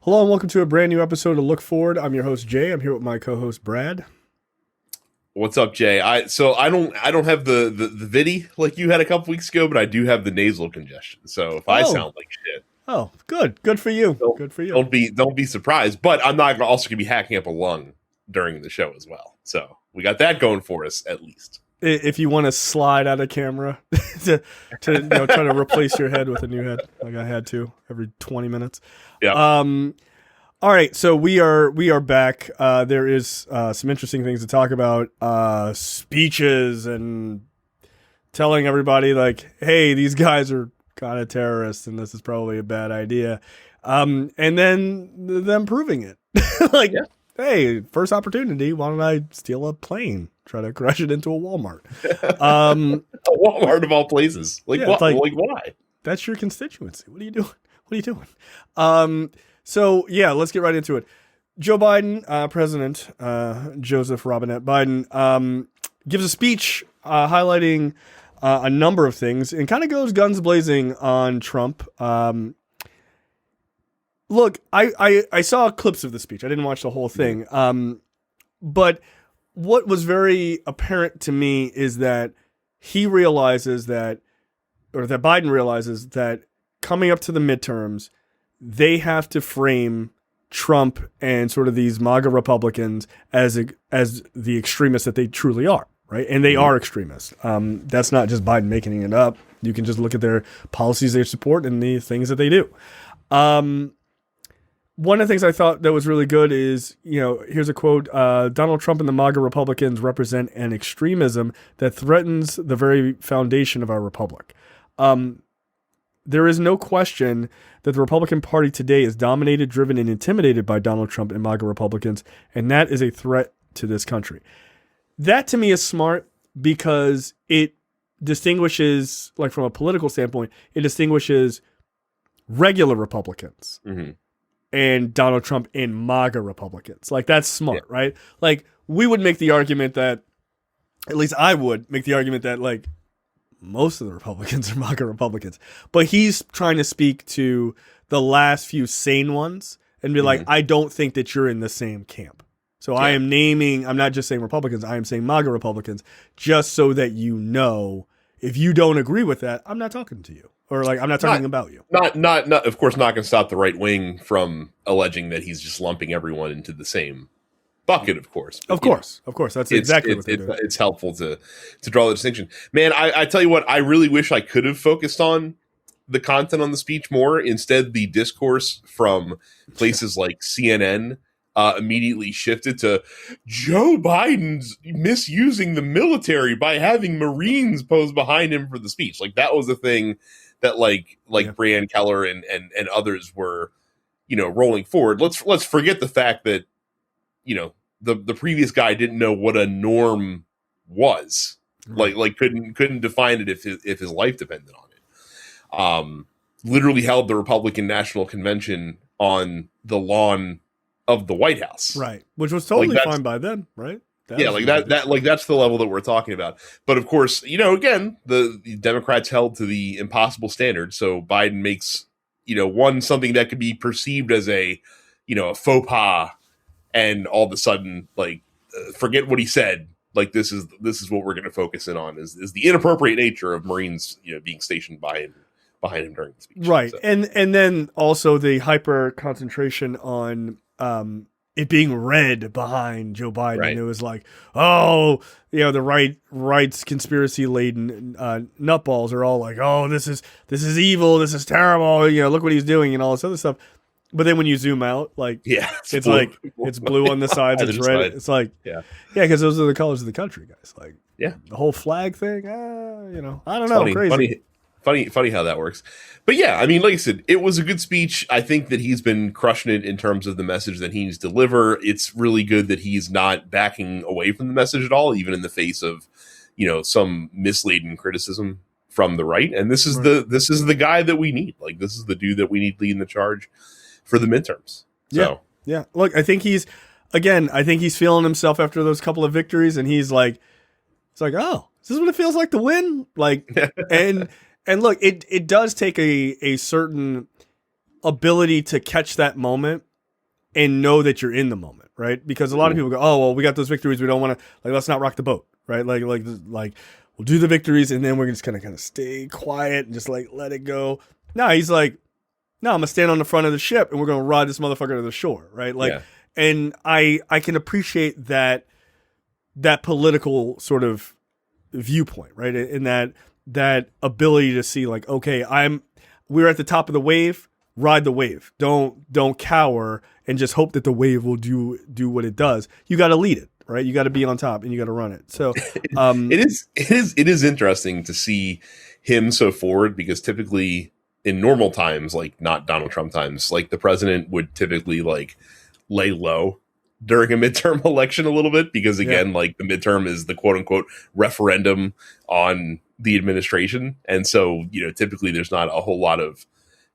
Hello and welcome to a brand new episode of Look Forward. I'm your host Jay. I'm here with my co-host Brad. What's up, Jay? I don't have the viddy like you had a couple weeks ago, but I do have the nasal congestion. So if I sound like shit, Good for you. Don't be surprised. But I'm not also gonna be hacking up a lung during the show as well. So we got that going for us at least. If you want to slide out of camera to try to replace your head with a new head, like I had to every 20 minutes. Yeah. All right, so we are back. There is some interesting things to talk about. Speeches and telling everybody like, hey, these guys are kind of terrorists and this is probably a bad idea. And then them proving it. Hey, first opportunity, why don't I steal a plane? Try to crash it into a Walmart. A Walmart of all places. Why? That's your constituency. What are you doing? So, let's get right into it. Joe Biden, President Joseph Robinette Biden, gives a speech highlighting a number of things and kind of goes guns blazing on Trump. Look, I saw clips of the speech. I didn't watch the whole thing. But what was very apparent to me is that he realizes that Biden realizes that coming up to the midterms, they have to frame Trump and sort of these MAGA Republicans as the extremists that they truly are, right? And they are extremists. That's not just Biden making it up. You can just look at their policies they support and the things that they do. One of the things I thought that was really good is, here's a quote, Donald Trump and the MAGA Republicans represent an extremism that threatens the very foundation of our republic. There is no question that the Republican Party today is dominated, driven, and intimidated by Donald Trump and MAGA Republicans, and that is a threat to this country. That to me is smart because it distinguishes, like from a political standpoint, it distinguishes regular Republicans. Mm-hmm. And Donald Trump and MAGA Republicans. Like, that's smart, right? Like, we would make the argument that, at least I would make the argument that, like, most of the Republicans are MAGA Republicans. But he's trying to speak to the last few sane ones and be like, I don't think that you're in the same camp. So I'm not just saying Republicans, I am saying MAGA Republicans, just so that if you don't agree with that, I'm not talking to you. Or like, I'm not talking about you. Not. Of course, not going to stop the right wing from alleging that he's just lumping everyone into the same bucket. Of course, but, of course. That's exactly what they're doing. It's helpful to draw the distinction. Man, I tell you what, I really wish I could have focused on the content on the speech more. Instead, the discourse from places like CNN immediately shifted to Joe Biden's misusing the military by having Marines pose behind him for the speech. Like, that was a thing that Brianne Keller and others were, rolling forward. Let's forget the fact that, the previous guy didn't know what a norm was. Right. Like couldn't define it if his life depended on it. Literally held the Republican National Convention on the lawn of the White House. Right. Which was totally fine by them, right? That's the level that we're talking about. But of course, again, the Democrats held to the impossible standard. So Biden makes, something that could be perceived as a faux pas, and all of a sudden, forget what he said. Like, this is what we're going to focus in on is the inappropriate nature of Marines, being stationed behind him during the speech. Right. So. And then also the hyper concentration on it being red behind Joe Biden. Right. And it was like, the right's conspiracy laden nutballs are all like, oh, this is evil, this is terrible, look what he's doing and all this other stuff. But then when you zoom out, it's blue. It's blue on the sides, it's red. It's like, because those are the colors of the country, guys. Like, the whole flag thing, I don't know, crazy. Funny how that works. But yeah, I mean, like I said, it was a good speech. I think that he's been crushing it in terms of the message that he needs to deliver. It's really good that he's not backing away from the message at all, even in the face of, some misladen criticism from the right. And this is the guy that we need. Like, this is the dude that we need leading the charge for the midterms. So yeah. Look, I think he's feeling himself after those couple of victories, and he's like, oh, is this what it feels like to win? Like, and look, it does take a certain ability to catch that moment and know that you're in the moment, right? Because a lot of people go, oh, well, we got those victories. We don't want to, like, let's not rock the boat, right? Like we'll do the victories and then we're just going to kind of stay quiet and just like let it go. No, he's like, no, I'm going to stand on the front of the ship and we're going to ride this motherfucker to the shore, right? Like, and I can appreciate that political sort of viewpoint, right? And that ability to see like, okay, we're at the top of the wave, ride the wave. Don't cower and just hope that the wave will do what it does. You got to lead it, right? You got to be on top and you got to run it. So it is interesting to see him so forward, because typically in normal times, like not Donald Trump times, like the president would typically like lay low during a midterm election a little bit, because again, like the midterm is the quote unquote referendum on the administration. And so, typically there's not a whole lot of,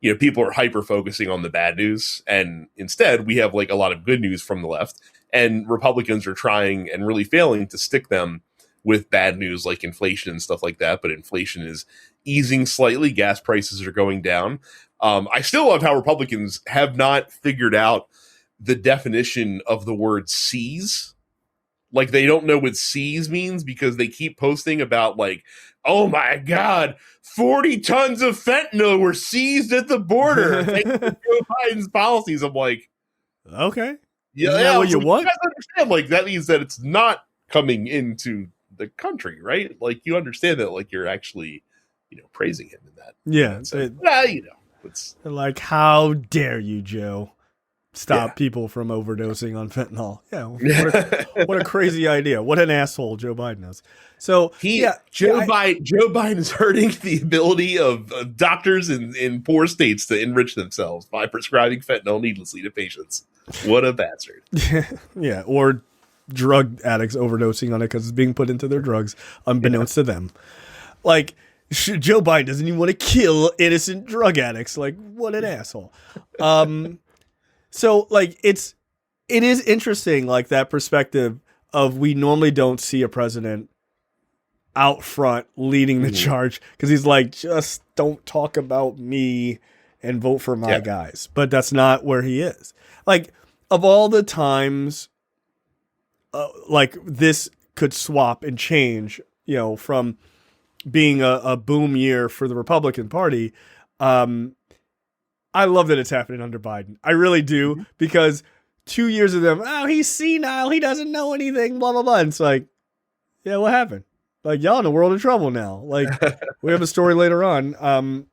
people are hyper focusing on the bad news. And instead we have like a lot of good news from the left, and Republicans are trying and really failing to stick them with bad news like inflation and stuff like that. But inflation is easing slightly. Gas prices are going down. I still love how Republicans have not figured out the definition of the word seize. Like, they don't know what seize means, because they keep posting about like, oh my God, 40 tons of fentanyl were seized at the border. Thanks to Joe Biden's policies. I'm like, okay. Yeah, what you want? You guys understand, like, that means that it's not coming into the country, right? Like, you understand that, like, you're actually, praising him in that. Yeah. It's like, how dare you, Joe? Stop people from overdosing on fentanyl. Yeah, what a crazy idea. What an asshole Joe Biden is. So Joe Biden is hurting the ability of doctors in poor states to enrich themselves by prescribing fentanyl needlessly to patients. What a bastard. Yeah, or drug addicts overdosing on it because it's being put into their drugs unbeknownst to them. Like, Joe Biden doesn't even want to kill innocent drug addicts. Like, what an asshole. So, like, it is interesting, like, that perspective of, we normally don't see a president out front leading the charge, because he's like, just don't talk about me and vote for my guys. But that's not where he is. Like, of all the times, like, this could swap and change, from being a boom year for the Republican Party, I love that it's happening under Biden. I really do, because 2 years of them, oh, he's senile, he doesn't know anything, blah, blah, blah. And it's like, yeah, what happened? Like, y'all in a world of trouble now. Like, we have a story later on.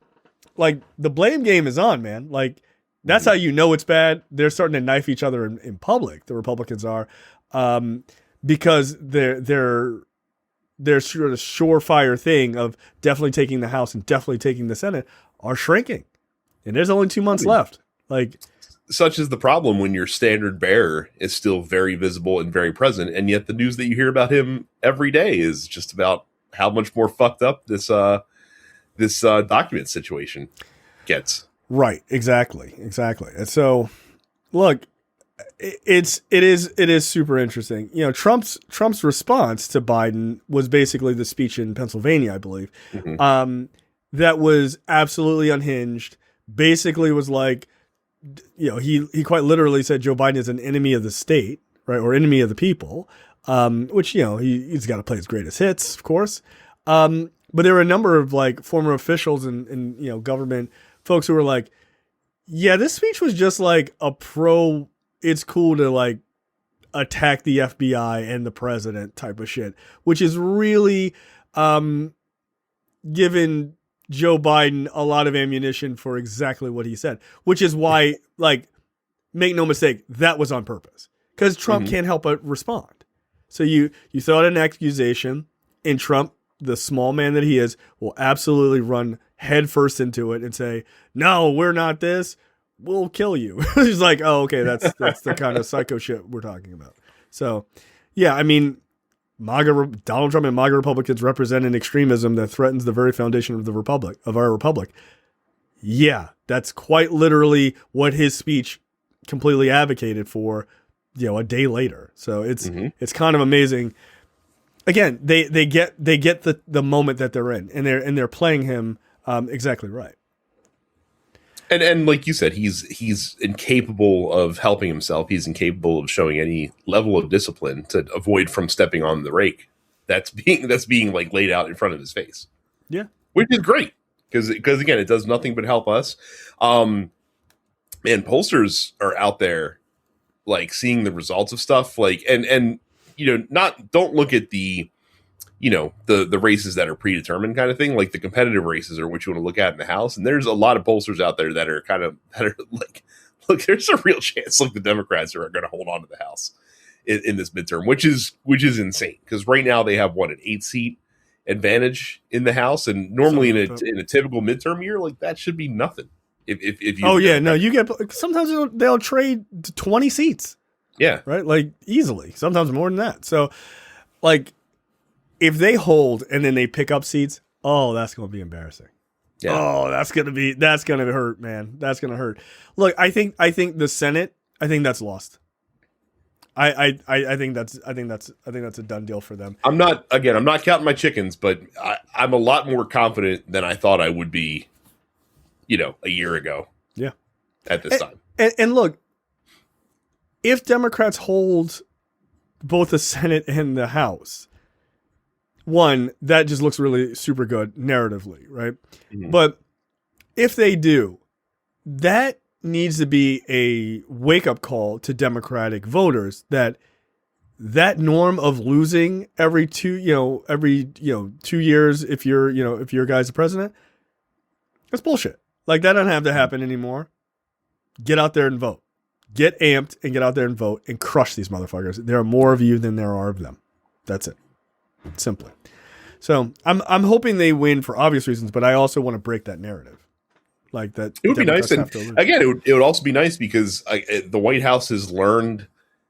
Like, the blame game is on, man. Like, that's how you know it's bad. They're starting to knife each other in public, the Republicans are, because their sort of surefire thing of definitely taking the House and definitely taking the Senate are shrinking. And there's only 2 months left. Like, such is the problem when your standard bearer is still very visible and very present, and yet the news that you hear about him every day is just about how much more fucked up this document situation gets. Right. Exactly. And so, look, it is super interesting. Trump's response to Biden was basically the speech in Pennsylvania, I believe. That was absolutely unhinged. Basically was like, he quite literally said Joe Biden is an enemy of the state, right? Or enemy of the people, which, he's got to play his greatest hits, of course. But there were a number of like former officials and government folks who were like, yeah, this speech was just like it's cool to like attack the FBI and the president type of shit, which is really given Joe Biden a lot of ammunition for exactly what he said, which is why, like, make no mistake, that was on purpose, because Trump can't help but respond. So you throw out an accusation, and Trump, the small man that he is, will absolutely run headfirst into it and say, no, we're not this. We'll kill you. He's like, oh, okay, that's the kind of psycho shit we're talking about. So, yeah, I mean, Donald Trump and MAGA Republicans represent an extremism that threatens the very foundation of our republic. Yeah, that's quite literally what his speech completely advocated for, a day later. So it's kind of amazing. Again, they get the moment that they're in, and they're playing him exactly right. And like you said, he's incapable of helping himself. He's incapable of showing any level of discipline to avoid from stepping on the rake that's being like laid out in front of his face. Yeah, which is great because again, it does nothing but help us. Man, pollsters are out there like seeing the results of stuff like and don't look at the the races that are predetermined kind of thing. Like the competitive races are what you want to look at in the House. And there's a lot of pollsters out there that are like, look, there's a real chance like the Democrats are going to hold on to the House in this midterm, which is insane. Because right now they have an 8-seat advantage in the House. And normally in a typical midterm year, like that should be nothing. If you you get sometimes they'll trade to 20 seats. Yeah. Right. Like easily, sometimes more than that. So like, if they hold and then they pick up seats, that's going to be embarrassing. Yeah. Oh, that's going to hurt, man. That's going to hurt. Look, I think the Senate, I think that's lost. I think that's a done deal for them. I'm not counting my chickens, but I'm a lot more confident than I thought I would be, a year ago. Yeah. At this time. And look, if Democrats hold both the Senate and the House, one, that just looks really super good narratively, right? Mm-hmm. But if they do, that needs to be a wake-up call to Democratic voters that norm of losing every 2 years if your guy's the president, that's bullshit. Like that doesn't have to happen anymore. Get out there and vote. Get amped and get out there and vote and crush these motherfuckers. There are more of you than there are of them. That's it. Simply. So I'm hoping they win for obvious reasons, but I also want to break that narrative. Like that. It would be nice. And again, it would also be nice because the White House has learned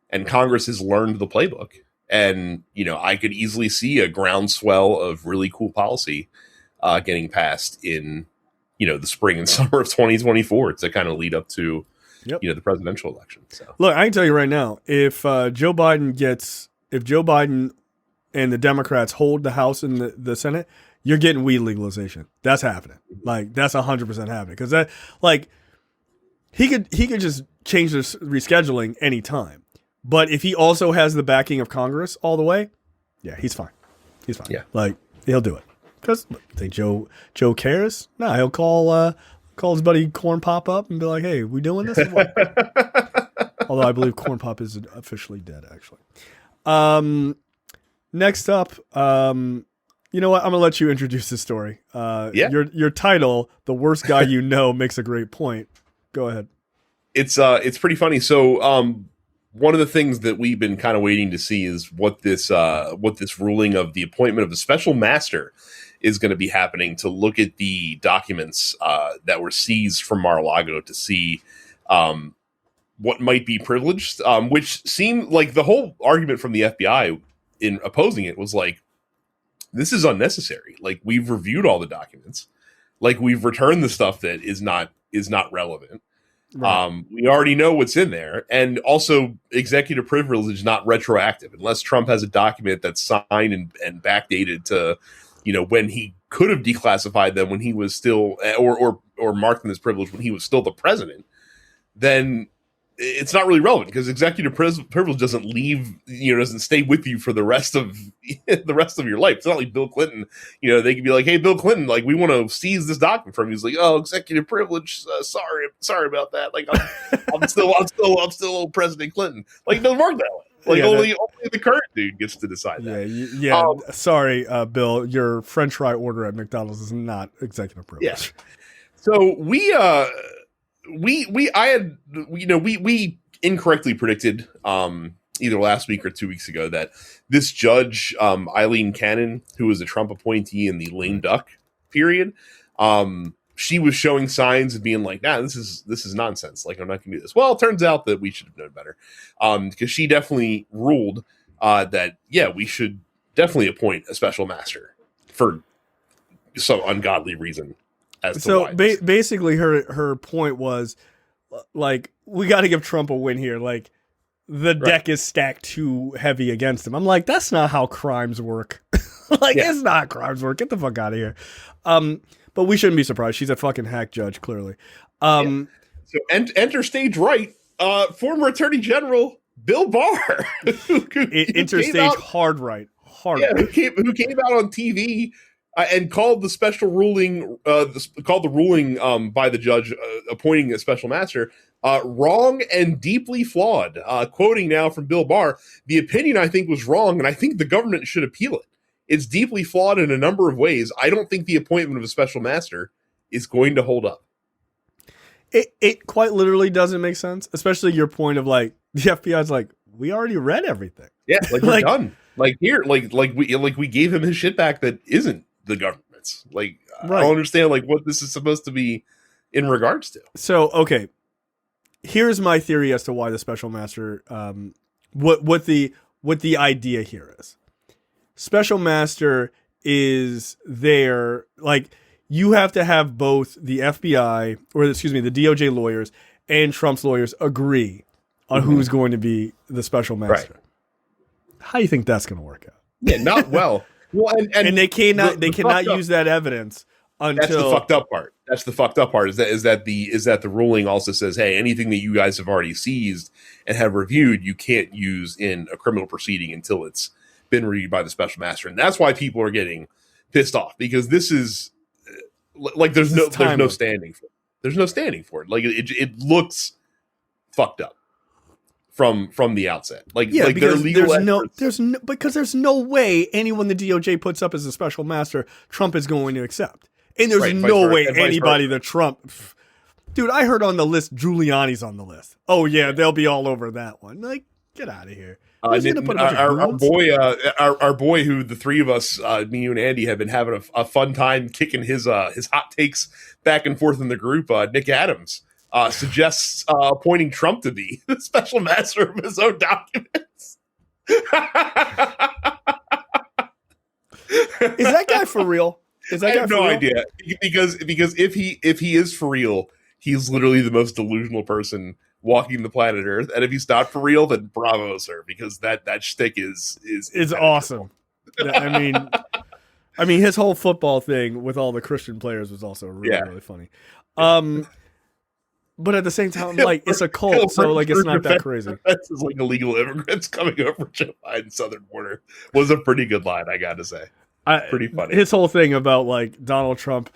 and Congress has learned the playbook. And, I could easily see a groundswell of really cool policy getting passed in, the spring and summer of 2024 to kind of lead up to, the presidential election. So look, I can tell you right now, if Joe Biden and the Democrats hold the House and the Senate, you're getting weed legalization. That's happening. Like that's 100% happening because that like he could just change this rescheduling anytime. But if he also has the backing of Congress all the way, yeah, he's fine. He's fine. Yeah, like he'll do it because think Joe cares. No, he'll call his buddy Corn Pop up and be like, "Hey, we doing this?" Or what? Although I believe Corn Pop is officially dead, actually. Next up, you know what? I'm gonna let you introduce this story. Your title, "The Worst Guy You Know," makes a great point. Go ahead. It's pretty funny. So, one of the things that we've been kind of waiting to see is what this ruling of the appointment of a special master is going to be happening to look at the documents that were seized from Mar-a-Lago to see what might be privileged, which seemed like the whole argument from the FBI in opposing it was like, this is unnecessary. Like we've reviewed all the documents, like we've returned the stuff that is not relevant. Right. We already know what's in there. And also executive privilege is not retroactive unless Trump has a document that's signed and backdated to, when he could have declassified them when he was still, or marked them as privilege when he was still the president, then it's not really relevant because executive privilege doesn't doesn't stay with you for the rest of your life. It's not like Bill Clinton, they could be like, "Hey, Bill Clinton, like we want to seize this document from you." He's like, "Oh, executive privilege. Sorry about that. Like I'm still President Clinton." Like it doesn't work that way. Like only the current dude gets to decide that. Yeah. Sorry, Bill, your French fry order at McDonald's is not executive privilege. Yeah. So we incorrectly predicted either last week or 2 weeks ago that this judge Eileen Cannon, who was a Trump appointee in the lame duck period, she was showing signs of being like, "Nah, this is nonsense. Like I'm not gonna do this." Well, it turns out that we should have known better, because she definitely ruled that we should definitely appoint a special master for some ungodly reason. So basically her point was like, we got to give Trump a win here. Like the deck is stacked too heavy against him. I'm like, that's not how crimes work. It's not crimes work. Get the fuck out of here. But we shouldn't be surprised. She's a fucking hack judge, clearly. So enter stage right, former Attorney General Bill Barr, interstage hard right. Who came out on TV and called the special ruling, called the ruling by the judge appointing a special master wrong and deeply flawed. Quoting now from Bill Barr, the opinion I think was wrong, and I think the government should appeal it. It's deeply flawed in a number of ways. I don't think the appointment of a special master is going to hold up. It quite literally doesn't make sense, especially your point of like the FBI's like, we already read everything. Yeah, like we're done. Like here, like we gave him his shit back that isn't the government's. Like right. I don't understand like what this is supposed to be in regards to. So okay, here's my theory as to why the special master, what the idea here is. Special master is there, like you have to have both the FBI or the DOJ lawyers and Trump's lawyers agree on who's going to be the special master. Right. How do you think that's going to work out? Yeah, not well. Well, and they cannot use that evidence until that's the fucked up part. That's the fucked up part. Is that the ruling also says, hey, anything that you guys have already seized and have reviewed, you can't use in a criminal proceeding until it's been reviewed by the special master, and that's why people are getting pissed off because this is like there's no standing for it. There's no standing for it. Like it looks fucked up from the outset. Like because there's no way anyone the DOJ puts up as a special master Trump is going to accept, and there's no way anybody that Trump. Dude, I heard on the list Giuliani's on the list. Oh yeah, they'll be all over that one. Like, get out of here. Our boy, who the three of us, me, you, and Andy, have been having a fun time kicking his hot takes back and forth in the group. Nick Adams suggests appointing Trump to be the special master of his own documents. Is that guy for real? I have no idea because if he is for real, he's literally the most delusional person walking the planet Earth, and if he's not for real, then bravo, sir, because that shtick is awesome. I mean, his whole football thing with all the Christian players was also really funny. But at the same time, like it's a cult, so like it's not that crazy. That's like illegal immigrants coming over Joe Biden's southern border was a pretty good line, I got to say. Pretty funny. His whole thing about like Donald Trump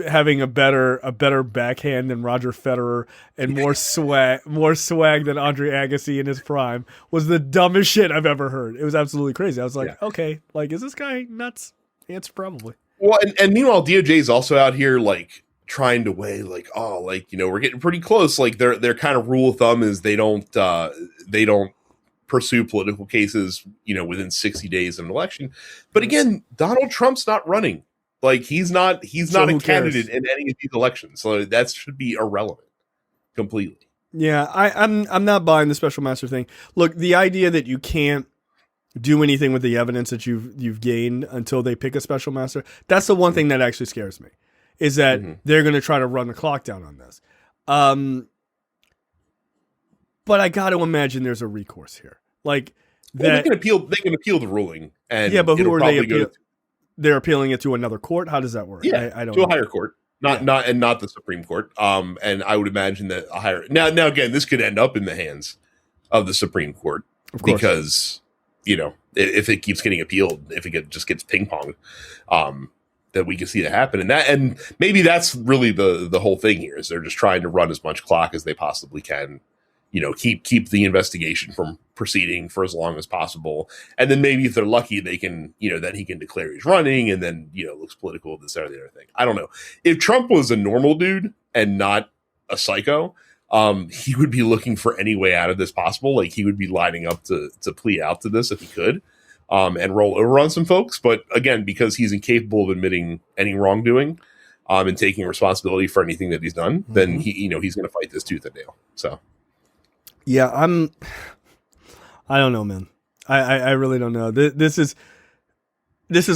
having a better backhand than Roger Federer and more swag than Andre Agassi in his prime was the dumbest shit I've ever heard. It was absolutely crazy. I was like, okay, like is this guy nuts? Answer probably. Well, and meanwhile, DOJ is also out here like trying to weigh like, oh, like we're getting pretty close. Like their kind of rule of thumb is they don't pursue political cases within 60 days of an election. But again, Donald Trump's not running. Like he's not a candidate in any of these elections, so that should be irrelevant completely. Yeah, I'm not buying the special master thing. Look, the idea that you can't do anything with the evidence that you've gained until they pick a special master, that's the one thing that actually scares me, is that they're going to try to run the clock down on this. But I got to imagine there's a recourse here, like they can appeal the ruling, and but who are they appealing? They're appealing it to another court. How does that work? Yeah, I don't to know. A higher court, not the Supreme Court. And I would imagine that a higher now again, this could end up in the hands of the Supreme Court because if it keeps getting appealed, if it just gets ping ponged, that we can see that happen, and maybe that's really the whole thing here is they're just trying to run as much clock as they possibly can. Keep the investigation from proceeding for as long as possible. And then maybe if they're lucky, they can, then he can declare he's running and then, looks political, this or the other thing. I don't know. If Trump was a normal dude and not a psycho, he would be looking for any way out of this possible. Like he would be lining up to plea out to this if he could, and roll over on some folks. But again, because he's incapable of admitting any wrongdoing, and taking responsibility for anything that he's done, then he's going to fight this tooth and nail. So. Yeah, I don't know, man. I really don't know. This is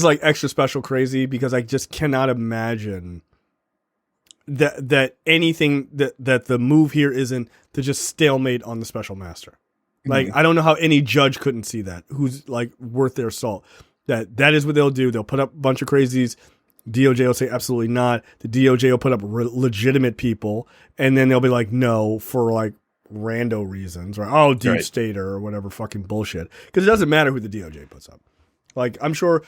like extra special crazy because I just cannot imagine that anything that the move here isn't to just stalemate on the special master. Like, I don't know how any judge couldn't see that, who's like worth their salt. That is what they'll do. They'll put up a bunch of crazies, DOJ will say absolutely not. The DOJ will put up legitimate people, and then they'll be like, no, for like rando reasons, right? Oh, deep stater or whatever fucking bullshit. Because it doesn't matter who the DOJ puts up. Like, I'm sure,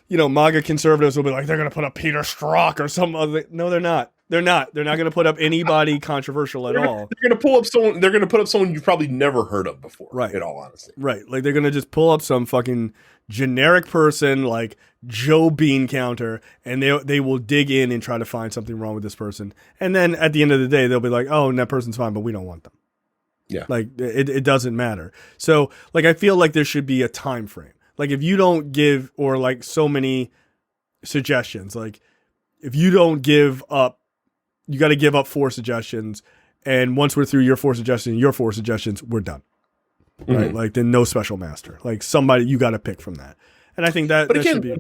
MAGA conservatives will be like, they're going to put up Peter Strzok or some other. No, they're not. They're not going to put up anybody controversial at all. They're going to pull up someone. They're going to put up someone you've probably never heard of before. Right. In all honesty. Right. Like, they're going to just pull up some fucking generic person like Joe Bean Counter, and they will dig in and try to find something wrong with this person. And then at the end of the day, they'll be like, oh, and that person's fine, but we don't want them. Yeah. Like, it doesn't matter. So, like, I feel like there should be a time frame. Like, if you don't give, or like so many suggestions, like if you don't give up, you got to give up 4 suggestions. And once we're through your 4 suggestions, we're done. Mm-hmm. Right. Like, then no special master, like somebody you got to pick from that. And I think that should be.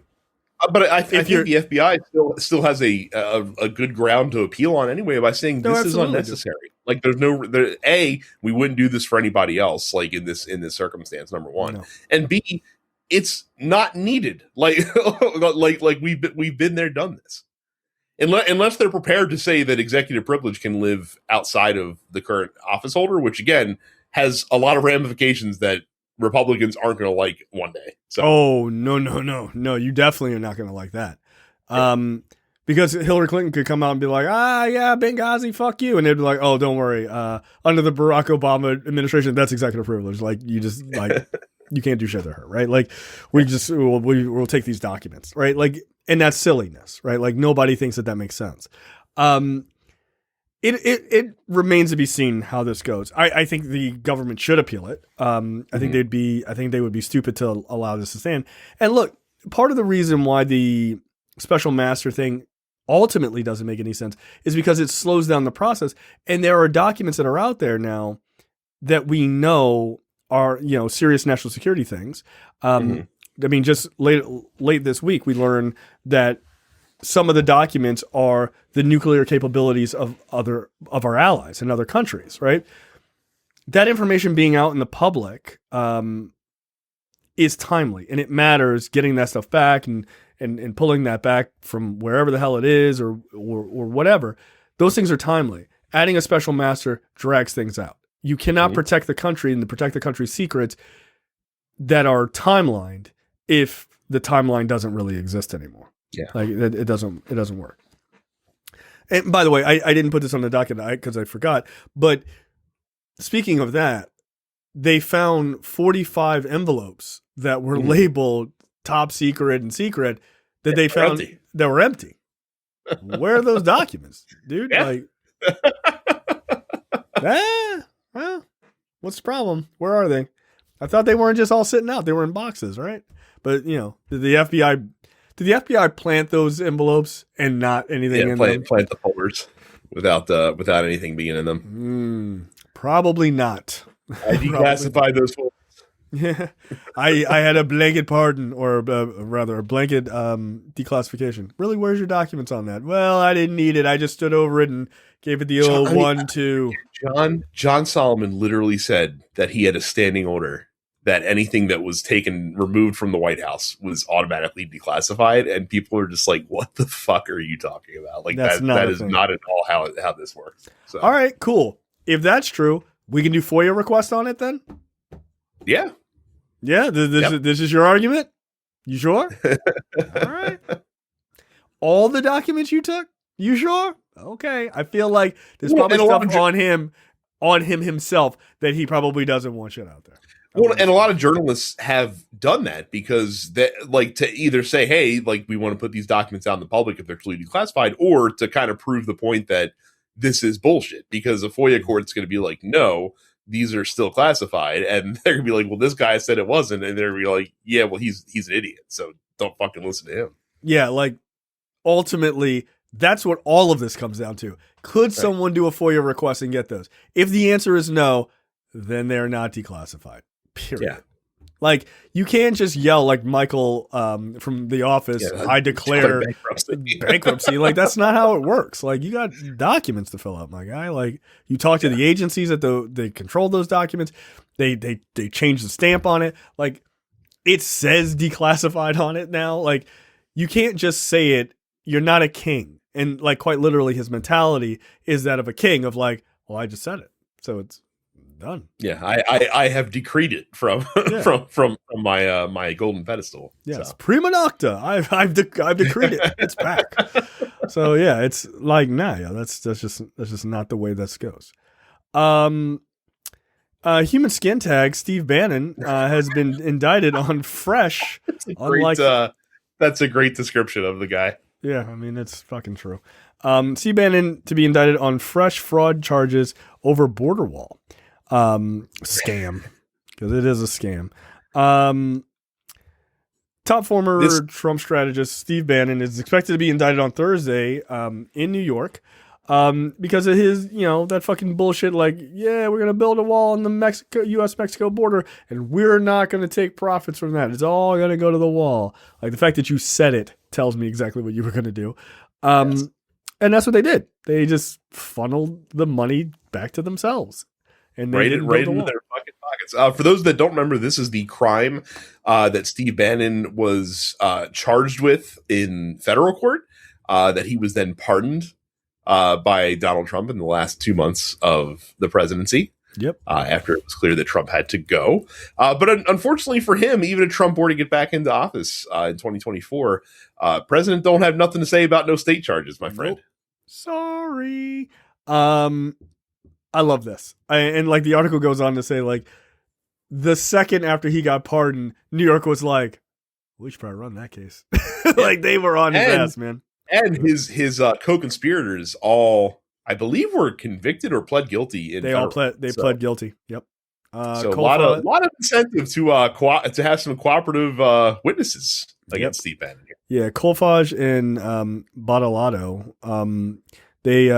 But I think the FBI still has a good ground to appeal on anyway by saying this is unnecessary. Like, we wouldn't do this for anybody else. Like in this circumstance, number one, no. And B, it's not needed. Like we've been there, done this. Unless they're prepared to say that executive privilege can live outside of the current office holder, which again has a lot of ramifications that Republicans aren't going to like one day. So. Oh, no. You definitely are not going to like that. Because Hillary Clinton could come out and be like, yeah, Benghazi, fuck you. And they'd be like, oh, don't worry. Under the Barack Obama administration, that's executive privilege. Like, you just, like, you can't do shit to her, right? Like, we'll take these documents, right? Like, and that's silliness, right? Like, nobody thinks that makes sense. It remains to be seen how this goes. I think the government should appeal it. I think they would be stupid to allow this to stand. And look, part of the reason why the special master thing ultimately doesn't make any sense is because it slows down the process. And there are documents that are out there now that we know are, serious national security things. I mean, just late this week, we learned that some of the documents are the nuclear capabilities of our allies and other countries, right? That information being out in the public is timely, and it matters getting that stuff back and pulling that back from wherever the hell it is or whatever. Those things are timely. Adding a special master drags things out. You cannot protect the country and protect the country's secrets that are timelined if the timeline doesn't really exist anymore. Yeah, like it doesn't work. And by the way, I didn't put this on the docket because I forgot. But speaking of that, they found 45 envelopes that were labeled top secret and secret that they found that were empty. Where are those documents, dude? Yeah. Like, well, what's the problem? Where are they? I thought they weren't just all sitting out; they were in boxes, right? But did the FBI plant those envelopes and not anything in them? Plant the folders without anything being in them. Probably not. I declassified those folders. Yeah, I had a blanket pardon, or rather a blanket declassification. Really, where's your documents on that? Well, I didn't need it. I just stood over it and gave it the old 1-2. John Solomon literally said that he had a standing order that anything that was removed from the White House was automatically declassified, and people are just like, "What the fuck are you talking about?" Like that is not at all how this works. So. All right, cool. If that's true, we can do FOIA requests on it then. Yeah. Yeah. This is your argument. You sure? All right. All the documents you took. You sure? Okay. I feel like there's probably stuff on him himself that he probably doesn't want shit out there. Well, and a lot of journalists have done that because to either say, hey, like, we want to put these documents out in the public if they're truly declassified, or to kind of prove the point that this is bullshit, because a FOIA court's going to be like, no, these are still classified. And they're going to be like, well, this guy said it wasn't. And they're going to be like, yeah, well, he's an idiot, so don't fucking listen to him. Yeah, like, ultimately, that's what all of this comes down to. Could someone do a FOIA request and get those? If the answer is no, then they're not declassified. Period. Yeah. Like, you can't just yell like Michael from The Office, I declare bankruptcy. Like, that's not how it works. Like, you got documents to fill out, my guy. Like, you talk to the agencies that they control those documents. They change the stamp on it. Like, it says declassified on it now. Like, you can't just say it you're not a king. And like quite literally his mentality is that of a king of like, well, I just said it. So it's done. Yeah, I have decreed it from from my my golden pedestal. Yes, so. prima nocta. I've decreed it. It's back. So yeah, it's like that's just not the way this goes. Human skin tag Steve Bannon has been indicted on fresh. That's a great description of the guy. Yeah, I mean it's fucking true. Steve Bannon to be indicted on fresh fraud charges over border wall. Scam, because it is a scam. Top former Trump strategist Steve Bannon is expected to be indicted on Thursday in New York because of his, that fucking bullshit like, yeah, we're going to build a wall on the U.S.-Mexico border and we're not going to take profits from that. It's all going to go to the wall. Like the fact that you said it tells me exactly what you were going to do. Yes. And that's what they did. They just funneled the money back to themselves. And they right into their fucking pockets. For those that don't remember, this is the crime that Steve Bannon was charged with in federal court, that he was then pardoned by Donald Trump in the last 2 months of the presidency. Yep. After it was clear that Trump had to go. But unfortunately for him, even if Trump were to get back into office in 2024, president don't have nothing to say about no state charges, my friend. Nope. Sorry. I love this. And like the article goes on to say, like, the second after he got pardoned, New York was like, we should probably run that case. Like they were on his ass, man. And his co-conspirators all, I believe, were convicted or pled guilty. Pled guilty. Yep. So a lot of incentive to have some cooperative witnesses against Steve Bannon here. Yeah, Colfage and Badalato, they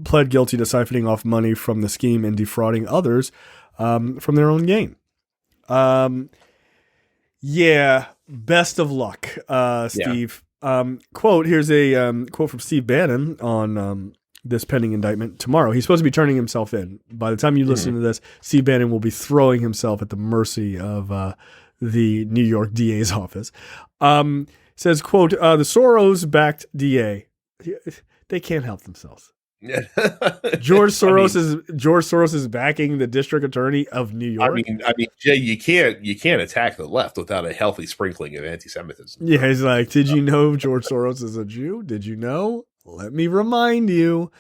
pled guilty to siphoning off money from the scheme and defrauding others from their own gain. Yeah, best of luck, Steve. Yeah. Quote, here's a quote from Steve Bannon on this pending indictment tomorrow. He's supposed to be turning himself in. By the time you listen to this, Steve Bannon will be throwing himself at the mercy of the New York DA's office. Says, quote, the Soros-backed DA, they can't help themselves. George Soros is backing the district attorney of New York. I mean, Jay, you can't attack the left without a healthy sprinkling of anti-Semitism. Yeah, he's like, did you know George Soros is a Jew? Did you know? Let me remind you.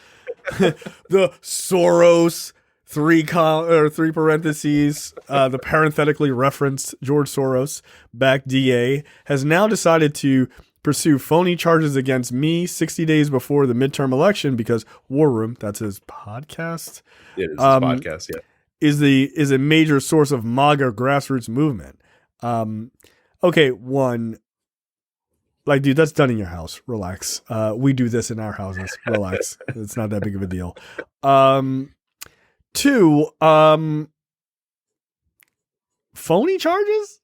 The Soros three parentheses, the parenthetically referenced George Soros backed DA has now decided to pursue phony charges against me 60 days before the midterm election because War Room, that's his podcast. It is his podcast, yeah. Is a major source of MAGA grassroots movement. Okay, one, like, dude, that's done in your house. Relax. We do this in our houses. Relax. It's not that big of a deal. Two, phony charges?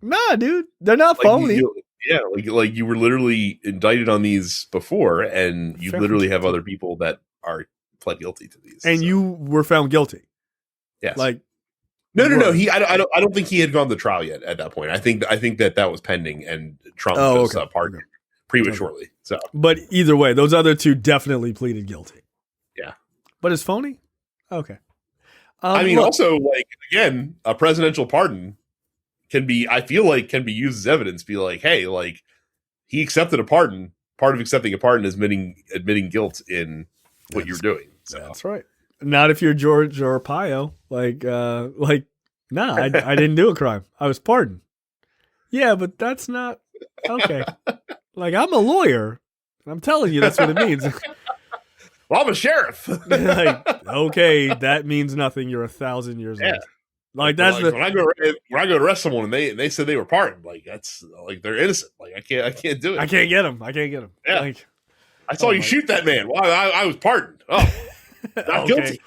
Nah, dude, they're not phony. Yeah, like you were literally indicted on these before, and you literally have other people that are pled guilty to these, and you were found guilty. Yes. Like, no. I don't think he had gone to trial yet at that point. I think that was pending, and Trump was pardoned prematurely. Okay. So, but either way, those other two definitely pleaded guilty. Yeah, but it's phony. Okay. I mean, also, like, again, a presidential pardon can be used as evidence. Be like, hey, like, he accepted a pardon. Part of accepting a pardon is admitting guilt in what you're doing. So. That's right. Not if you're George or Pio. Nah, I didn't do a crime. I was pardoned. Yeah, but that's not okay. Like, I'm a lawyer. I'm telling you, that's what it means. Well, I'm a sheriff. Like, okay, that means nothing. You're 1,000 years old. Like, that's when I go to arrest someone and they said they were pardoned, like, that's like they're innocent. Like, I can't do it. I can't get them. Yeah. Like, I saw you shoot that man. Well, I was pardoned. Oh, not guilty.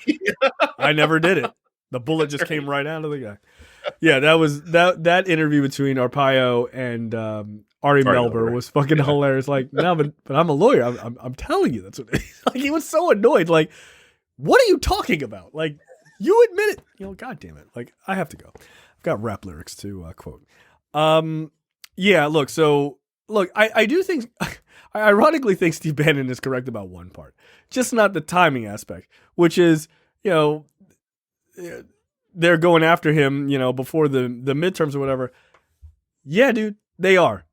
I never did it. The bullet just came right out of the guy. Yeah, that was that interview between Arpaio and Ari Melber was fucking hilarious. Like, no, but I'm a lawyer. I'm telling you, that's what. Like, he was so annoyed. Like, what are you talking about? Like, you admit it. God damn it. Like, I have to go. I've got rap lyrics to quote. Yeah, look. So look, I do think, I ironically think Steve Bannon is correct about one part, just not the timing aspect, which is, they're going after him, before the midterms or whatever. Yeah, dude, they are.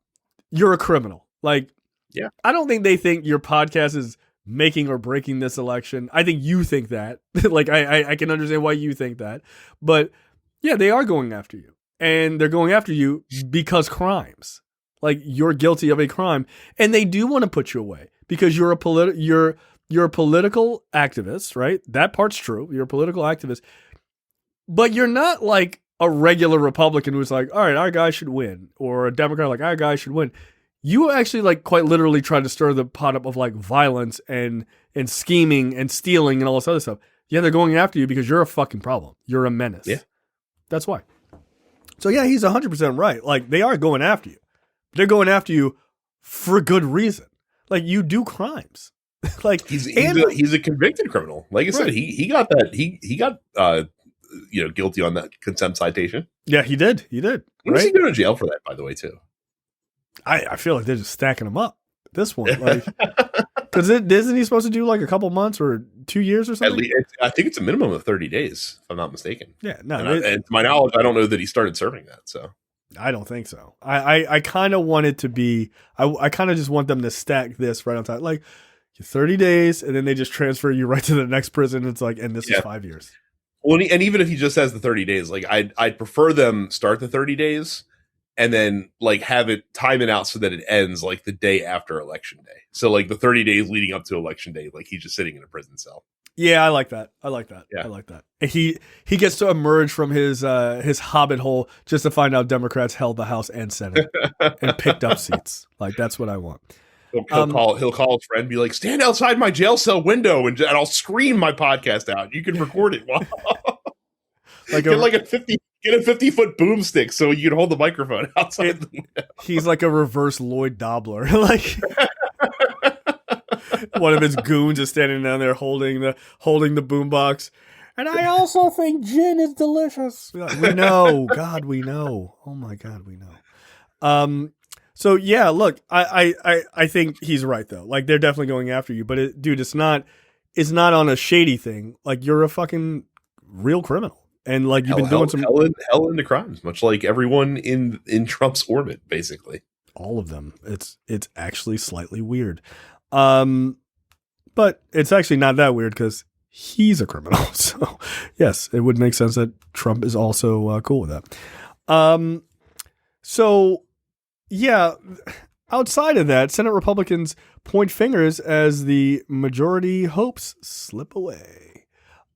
You're a criminal. Like, Yeah. I don't think they think your podcast is making or breaking this election. I think you think that. Like, I can understand why you think that. But yeah, they are going after you. And they're going after you because crimes. Like, you're guilty of a crime. And they do want to put you away because you're a political activist, right? That part's true. You're a political activist. But you're not like a regular Republican who's like, all right, our guy should win. Or a Democrat like, our guy should win. You actually like quite literally tried to stir the pot up of like violence and scheming and stealing and all this other stuff. Yeah, they're going after you because you're a fucking problem. You're a menace. Yeah. That's why. So yeah, he's 100% right. Like, they are going after you. They're going after you for good reason. Like, you do crimes. Like, he's a convicted criminal. Like I said, he got that he got guilty on that contempt citation. Yeah, he did. When is he going to jail for that, by the way, too? I feel like they're just stacking him up. This one, like, because isn't he supposed to do like a couple months or 2 years or something? At least, I think it's a minimum of 30 days, if I'm not mistaken. Yeah, no. And to my knowledge, I don't know that he started serving that. So I don't think so. I kind of want it to be. I kind of just want them to stack this right on top, like 30 days, and then they just transfer you right to the next prison. It's like, and this is 5 years. Well, and even if he just has the 30 days, like I'd prefer them start the 30 days. And then like have it time it out so that it ends like the day after election day. So like the 30 days leading up to election day, like he's just sitting in a prison cell. Yeah, I like that. Yeah. I like that. And he gets to emerge from his hobbit hole just to find out Democrats held the House and Senate and picked up seats. Like, that's what I want. He'll call his friend and be like, stand outside my jail cell window and I'll scream my podcast out. You can record it. Like get a 50-foot boomstick so you can hold the microphone outside the window. He's like a reverse Lloyd Dobler. Like, one of his goons is standing down there holding the boombox. And I also think gin is delicious. We know. God, we know. Oh my God, we know. So yeah, look, I think he's right though. Like, they're definitely going after you, but it's not on a shady thing. Like, you're a fucking real criminal. And like, you've been doing some hell into crimes, much like everyone in Trump's orbit, basically. All of them. It's actually slightly weird. But it's actually not that weird because he's a criminal. So yes, it would make sense that Trump is also cool with that. So yeah, outside of that, Senate Republicans point fingers as the majority hopes slip away.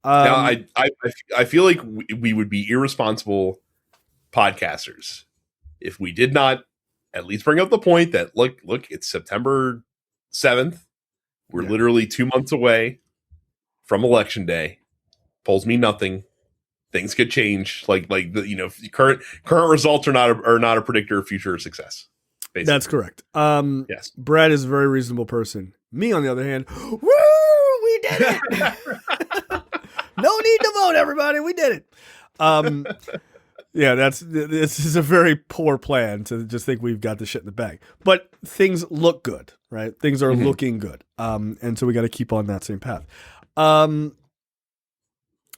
Now, I feel like we would be irresponsible podcasters if we did not at least bring up the point that look, it's September 7th. We're literally 2 months away from election day. Polls mean nothing. Things could change. Like current results are not a predictor of future success. Basically. That's correct. Yes, Brad is a very reasonable person. Me, on the other hand, woo, we did it. No need to vote, everybody. We did it. Yeah, this is a very poor plan to just think we've got the shit in the bag. But things look good, right? Things are looking good. And so we got to keep on that same path. Yeah,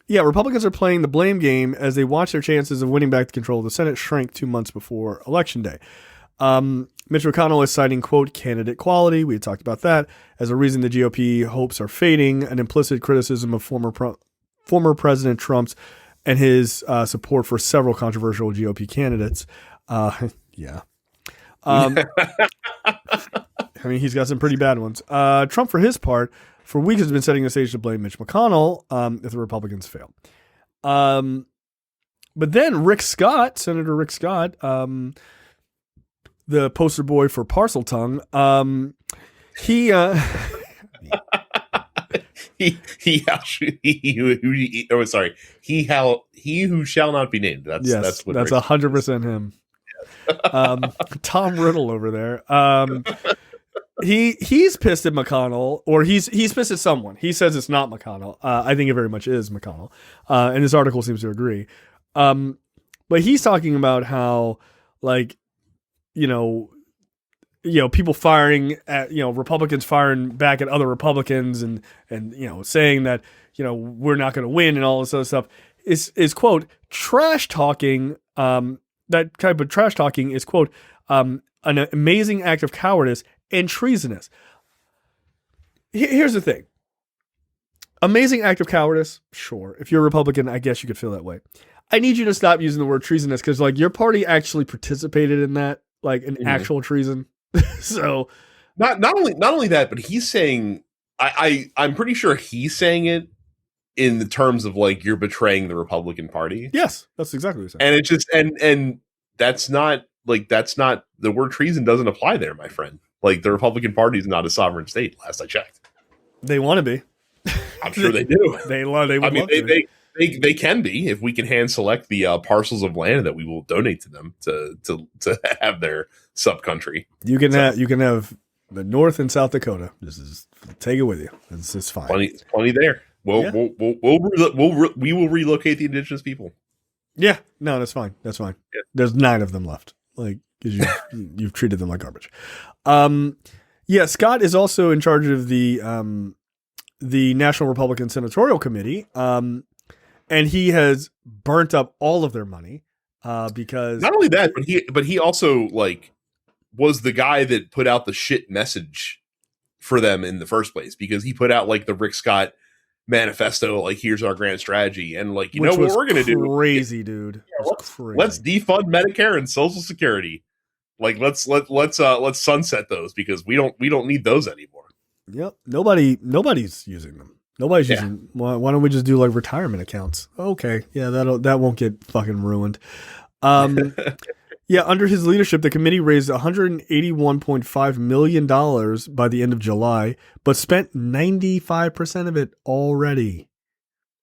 Republicans are playing the blame game as they watch their chances of winning back the control of the Senate shrink 2 months before Election Day. Mitch McConnell is citing, quote, candidate quality. We had talked about that as a reason the GOP hopes are fading, an implicit criticism of former President Trump's and his support for several controversial GOP candidates. Yeah. I mean, he's got some pretty bad ones. Trump, for his part, for weeks has been setting the stage to blame Mitch McConnell if the Republicans fail. But then Rick Scott, Senator Rick Scott, the poster boy for Parseltongue, he who shall not be named. That's 100% him. Tom Riddle over there. He's pissed at McConnell, or he's pissed at someone. He says it's not McConnell. I think it very much is McConnell. And this article seems to agree. But he's talking about how, like, you know, people firing at, Republicans firing back at other Republicans and saying that, we're not going to win and all this other stuff is quote, trash talking. That type of trash talking is, quote, an amazing act of cowardice and treasonous. Here's the thing. Amazing act of cowardice, sure. If you're a Republican, I guess you could feel that way. I need you to stop using the word treasonous because, your party actually participated in that, actual treason. So, not only that, but he's saying, I'm pretty sure he's saying it in the terms of you're betraying the Republican Party. Yes, that's exactly what he's saying. And it's just and that's not the word treason doesn't apply there, my friend. The Republican Party is not a sovereign state. Last I checked, they want to be. I'm sure they do. They love to be. They can be if we can hand select the parcels of land that we will donate to them to have their sub country. You can have the North and South Dakota. Take it with you. It's fine. Plenty there. We will relocate the indigenous people. Yeah, no, that's fine. That's fine. Yeah. There's 9 of them left. Because you've treated them like garbage. Scott is also in charge of the National Republican Senatorial Committee, and he has burnt up all of their money because not only that, but he also was the guy that put out the shit message for them in the first place, because he put out the Rick Scott manifesto, here's our grand strategy, and what we're gonna do. Crazy, dude. Yeah, let's defund Medicare and Social Security. Let's sunset those because we don't need those anymore. Yep. Nobody's using them. Nobody's using. Why don't we just do retirement accounts? Okay. Yeah, that won't get fucking ruined. Under his leadership, the committee raised $181.5 million by the end of July, but spent 95% of it already.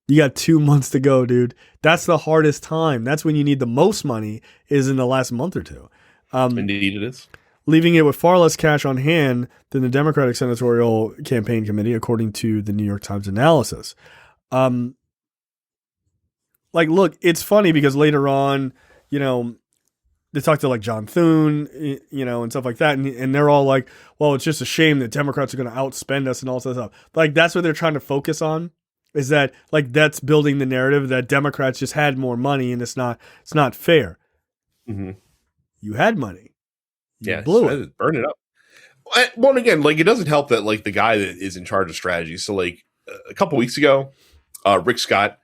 You got 2 months to go, dude. That's the hardest time. That's when you need the most money, is in the last month or two. Indeed it is. Leaving it with far less cash on hand than the Democratic Senatorial Campaign Committee, according to the New York Times analysis. Look, it's funny because later on, they talked to John Thune, and stuff like that. And they're all like, well, it's just a shame that Democrats are going to outspend us and all that stuff. That's what they're trying to focus on, is that that's building the narrative that Democrats just had more money and it's not fair. Mm-hmm. You had money. You blew it. Burn it up. Well, and again, it doesn't help that the guy that is in charge of strategy. So a couple weeks ago, Rick Scott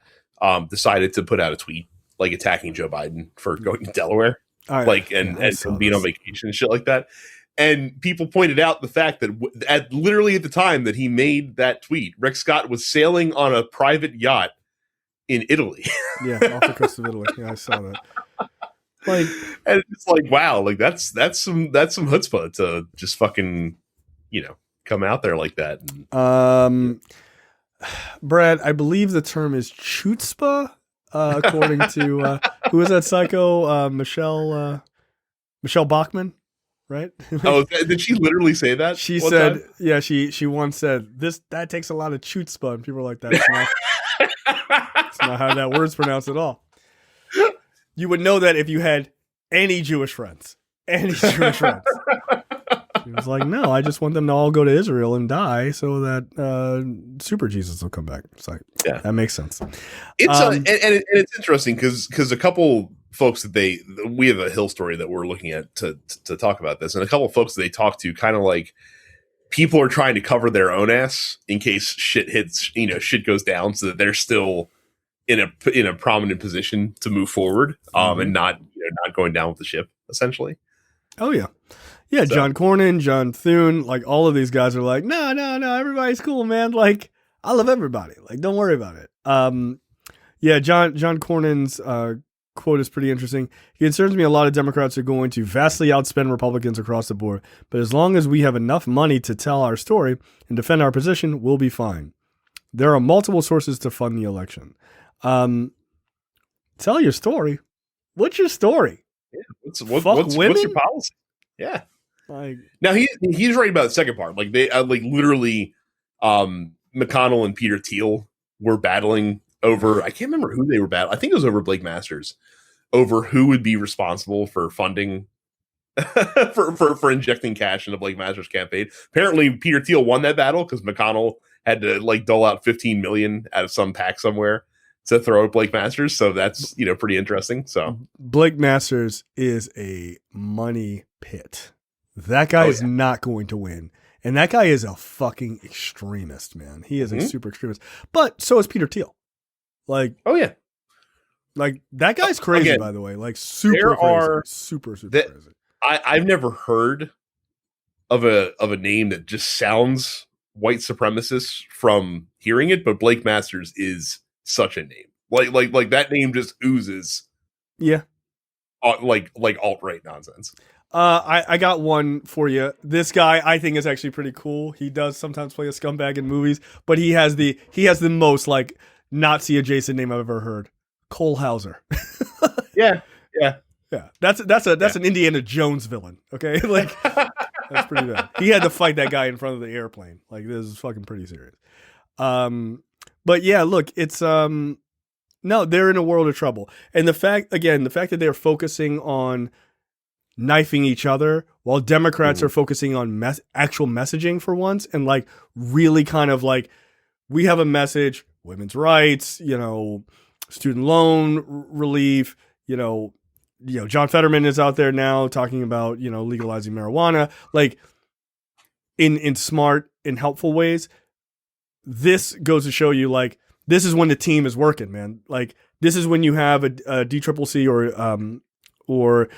decided to put out a tweet attacking Joe Biden for going to Delaware, and being on vacation and shit like that. And people pointed out the fact that literally at the time that he made that tweet, Rick Scott was sailing on a private yacht in Italy. Yeah, off the coast of Italy. Yeah, I saw that. And it's wow, that's some chutzpah to just fucking come out there like that. Brad, I believe the term is chutzpah, according to who is that psycho? Michelle Bachmann, right? Oh, did she literally say that? She said, time? Yeah, she once said that takes a lot of chutzpah, and people are like, that's not how that word's pronounced at all. You would know that if you had any Jewish friends. He was like, no, I just want them to all go to Israel and die so that Super Jesus will come back. It's that makes sense. It's interesting because a couple folks that we have a Hill story that we're looking at to talk about this, and a couple of folks that they talk to kind of people are trying to cover their own ass in case shit hits, shit goes down, so that they're still in a prominent position to move forward, and not going down with the ship, essentially. Oh yeah. So. John Cornyn, John Thune, all of these guys are like, no, everybody's cool, man. I love everybody. Don't worry about it. John Cornyn's quote is pretty interesting. It concerns me a lot of Democrats are going to vastly outspend Republicans across the board, but as long as we have enough money to tell our story and defend our position, we'll be fine. There are multiple sources to fund the election. Tell your story. What's your story? Yeah, what's your policy? Yeah. Now he's right about the second part. They literally, McConnell and Peter Thiel were battling over. I can't remember who they were battling. I think it was over Blake Masters, over who would be responsible for funding for injecting cash into Blake Masters' campaign. Apparently, Peter Thiel won that battle because McConnell had to like dole out 15 million out of some pack somewhere to throw at Blake Masters. So that's pretty interesting. So Blake Masters is a money pit. That guy is not going to win. And that guy is a fucking extremist, man. He is a super extremist. But so is Peter Thiel. Like, like that guy's crazy, again, by the way. Like super crazy. Super crazy. I've never heard of a name that just sounds white supremacist from hearing it, but Blake Masters is such a name. Like that name just oozes. Yeah. Like alt-right nonsense. I got one for you. This guy I think is actually pretty cool. He does sometimes play a scumbag in movies, but he has the most like Nazi adjacent name I've ever heard. Cole Hauser. Yeah. That's an Indiana Jones villain. Okay, like that's pretty bad. He had to fight that guy in front of the airplane. Like this is fucking pretty serious. But yeah, look, it's no, they're in a world of trouble, and the fact that they're focusing on knifing each other while Democrats are focusing on actual messaging for once, and like really kind of like we have a message, women's rights, student loan relief, John Fetterman is out there now talking about, legalizing marijuana, like in smart and helpful ways. This goes to show you, like, this is when the team is working, man. Like, this is when you have a DCCC or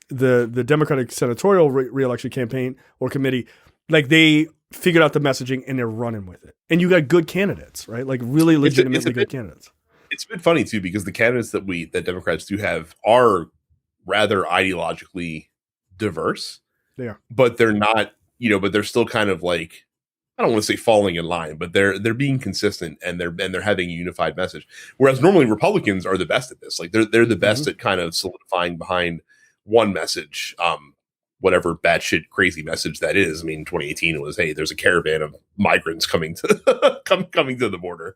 the Democratic senatorial reelection campaign or committee, like they figured out the messaging and they're running with it. And you got good candidates, right? Like really legitimately good candidates. It's been funny too, because the candidates that Democrats do have are rather ideologically diverse. They are, but they're not, but they're still kind of like, I don't want to say falling in line, but they're being consistent and they're having a unified message. Whereas normally Republicans are the best at this. Like they're the best at kind of solidifying behind one message, whatever batshit crazy message that is. I mean, 2018 was, hey, there's a caravan of migrants coming to coming to the border.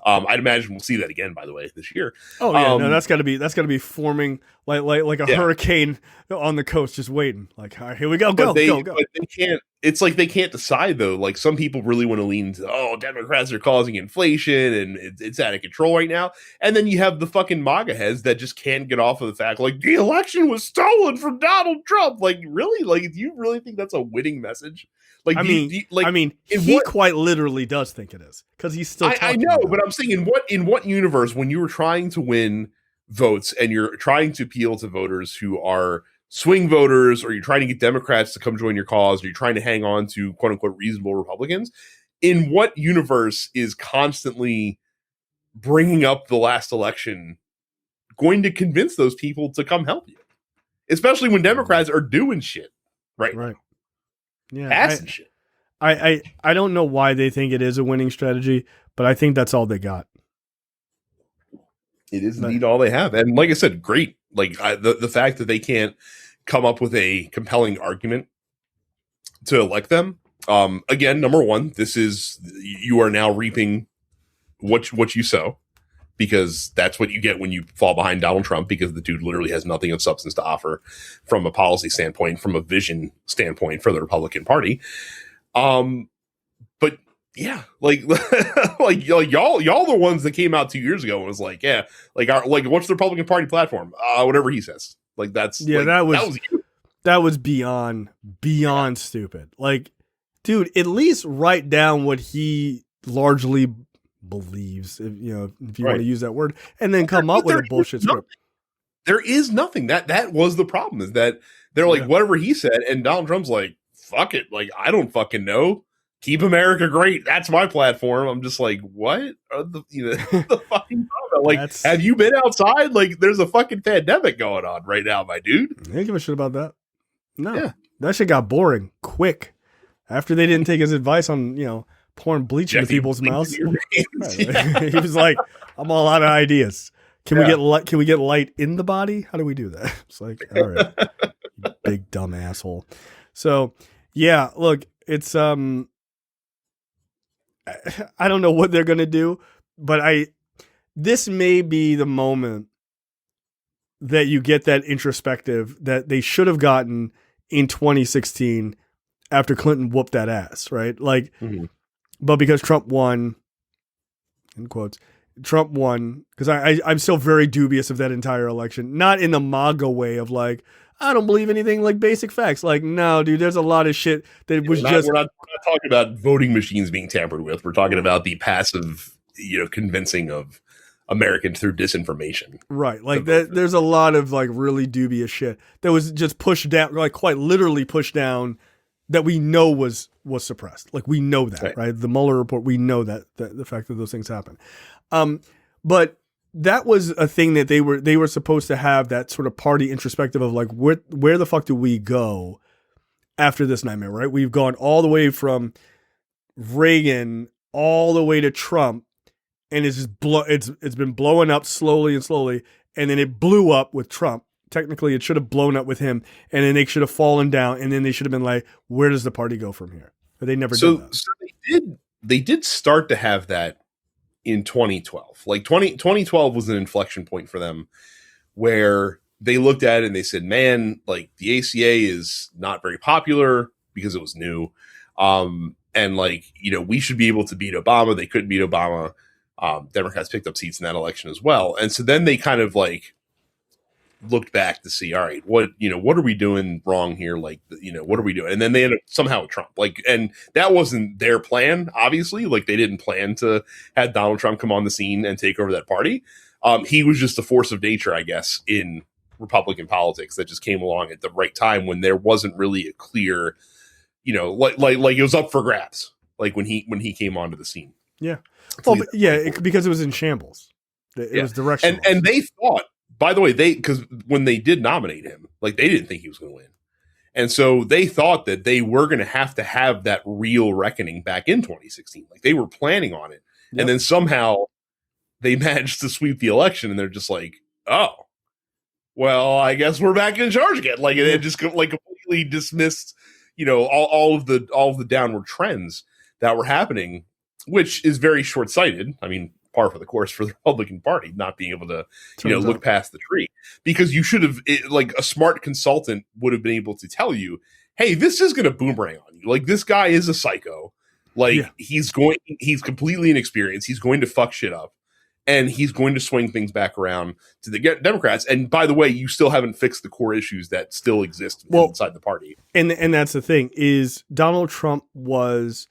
I'd imagine we'll see that again, by the way, this year. Oh yeah, no, that's got to be forming like a hurricane on the coast, just waiting. Like, all right, here we go, go. But they can't. It's like they can't decide though. Like some people really want to lean to, Democrats are causing inflation and it's out of control right now. And then you have the fucking MAGA heads that just can't get off of the fact like the election was stolen from Donald Trump. Like really, like do you really think that's a winning message? Like he quite literally does think it is because he's still. I know, but I'm saying in what universe when you were trying to win votes and you're trying to appeal to voters who are swing voters, or you're trying to get Democrats to come join your cause, or you're trying to hang on to quote unquote reasonable Republicans, in what universe is constantly bringing up the last election going to convince those people to come help you? Especially when Democrats are doing shit right now. Yeah. Passing shit. I don't know why they think it is a winning strategy, but I think that's all they got. It is indeed all they have. And like I said, great. Like the fact that they can't come up with a compelling argument to elect them. Again, number one, you are now reaping what you sow, because that's what you get when you fall behind Donald Trump, because the dude literally has nothing of substance to offer from a policy standpoint, from a vision standpoint for the Republican Party. But yeah, like y'all the ones that came out 2 years ago and was like, yeah, what's the Republican Party platform? Whatever he says. Like that's that was beyond stupid. Like, dude, at least write down what he largely believes, if you want to use that word, and then come up with a bullshit script. There is nothing. That was the problem, is that they're like, whatever he said, and Donald Trump's like, fuck it, like I don't fucking know. Keep America great. That's my platform. I'm just like, what are the fucking problem? Like, have you been outside? Like, there's a fucking pandemic going on right now, my dude. I didn't give a shit about that. No, that shit got boring quick after they didn't take his advice on pouring bleach into people's mouths. Right. He was like, I'm all out of ideas. Can we get light in the body? How do we do that? It's like, all right, you big dumb asshole. So yeah, look, it's I don't know what they're gonna do, but this may be the moment that you get that introspective that they should have gotten in 2016 after Clinton whooped that ass, right? Like, but because Trump won, in quotes, Trump won, because I'm still very dubious of that entire election. Not in the MAGA way of like, I don't believe anything like basic facts. Like, no, dude, there's a lot of shit that was just. We're not talking about voting machines being tampered with. We're talking about the passive, convincing of Americans through disinformation. Right. Like, there's a lot of like really dubious shit that was just pushed down, like quite literally pushed down, that we know was suppressed. Like, we know that, right? The Mueller report, we know that the fact that those things happen. But that was a thing that they were supposed to have, that sort of party introspective of like, where the fuck do we go after this nightmare, right? We've gone all the way from Reagan all the way to Trump, and it's been blowing up slowly, and then it blew up with Trump. Technically, it should have blown up with him, and then they should have fallen down, and then they should have been like, where does the party go from here? But they never did that. So they did start to have that in 2012. Like 2012 was an inflection point for them, where they looked at it and they said, man, like the ACA is not very popular because it was new. And like, we should be able to beat Obama. They couldn't beat Obama. Democrats picked up seats in that election as well. And so then they kind of like looked back to see, all right, what are we doing wrong here? Like, what are we doing? And then they ended up somehow with Trump. Like, and that wasn't their plan, obviously. Like, they didn't plan to have Donald Trump come on the scene and take over that party. He was just a force of nature, I guess, in Republican politics that just came along at the right time when there wasn't really a clear, like it was up for grabs. Like when he came onto the scene. Yeah. Well, because it was in shambles. It was directional. And they thought, by the way, because when they did nominate him, like they didn't think he was going to win. And so they thought that they were going to have that real reckoning back in 2016. Like they were planning on it. Yep. And then somehow they managed to sweep the election, and they're just like, oh, well, I guess we're back in charge again. Like it just like completely dismissed, all of the downward trends that were happening, which is very short-sighted. I mean, par for the course for the Republican Party, not being able to, look past the tree, because you should have, like a smart consultant would have been able to tell you, hey, this is going to boomerang on you. Like this guy is a psycho. Like he's completely inexperienced. He's going to fuck shit up, and he's going to swing things back around to the Democrats. And by the way, you still haven't fixed the core issues that still exist inside the party. And that's the thing, is Donald Trump was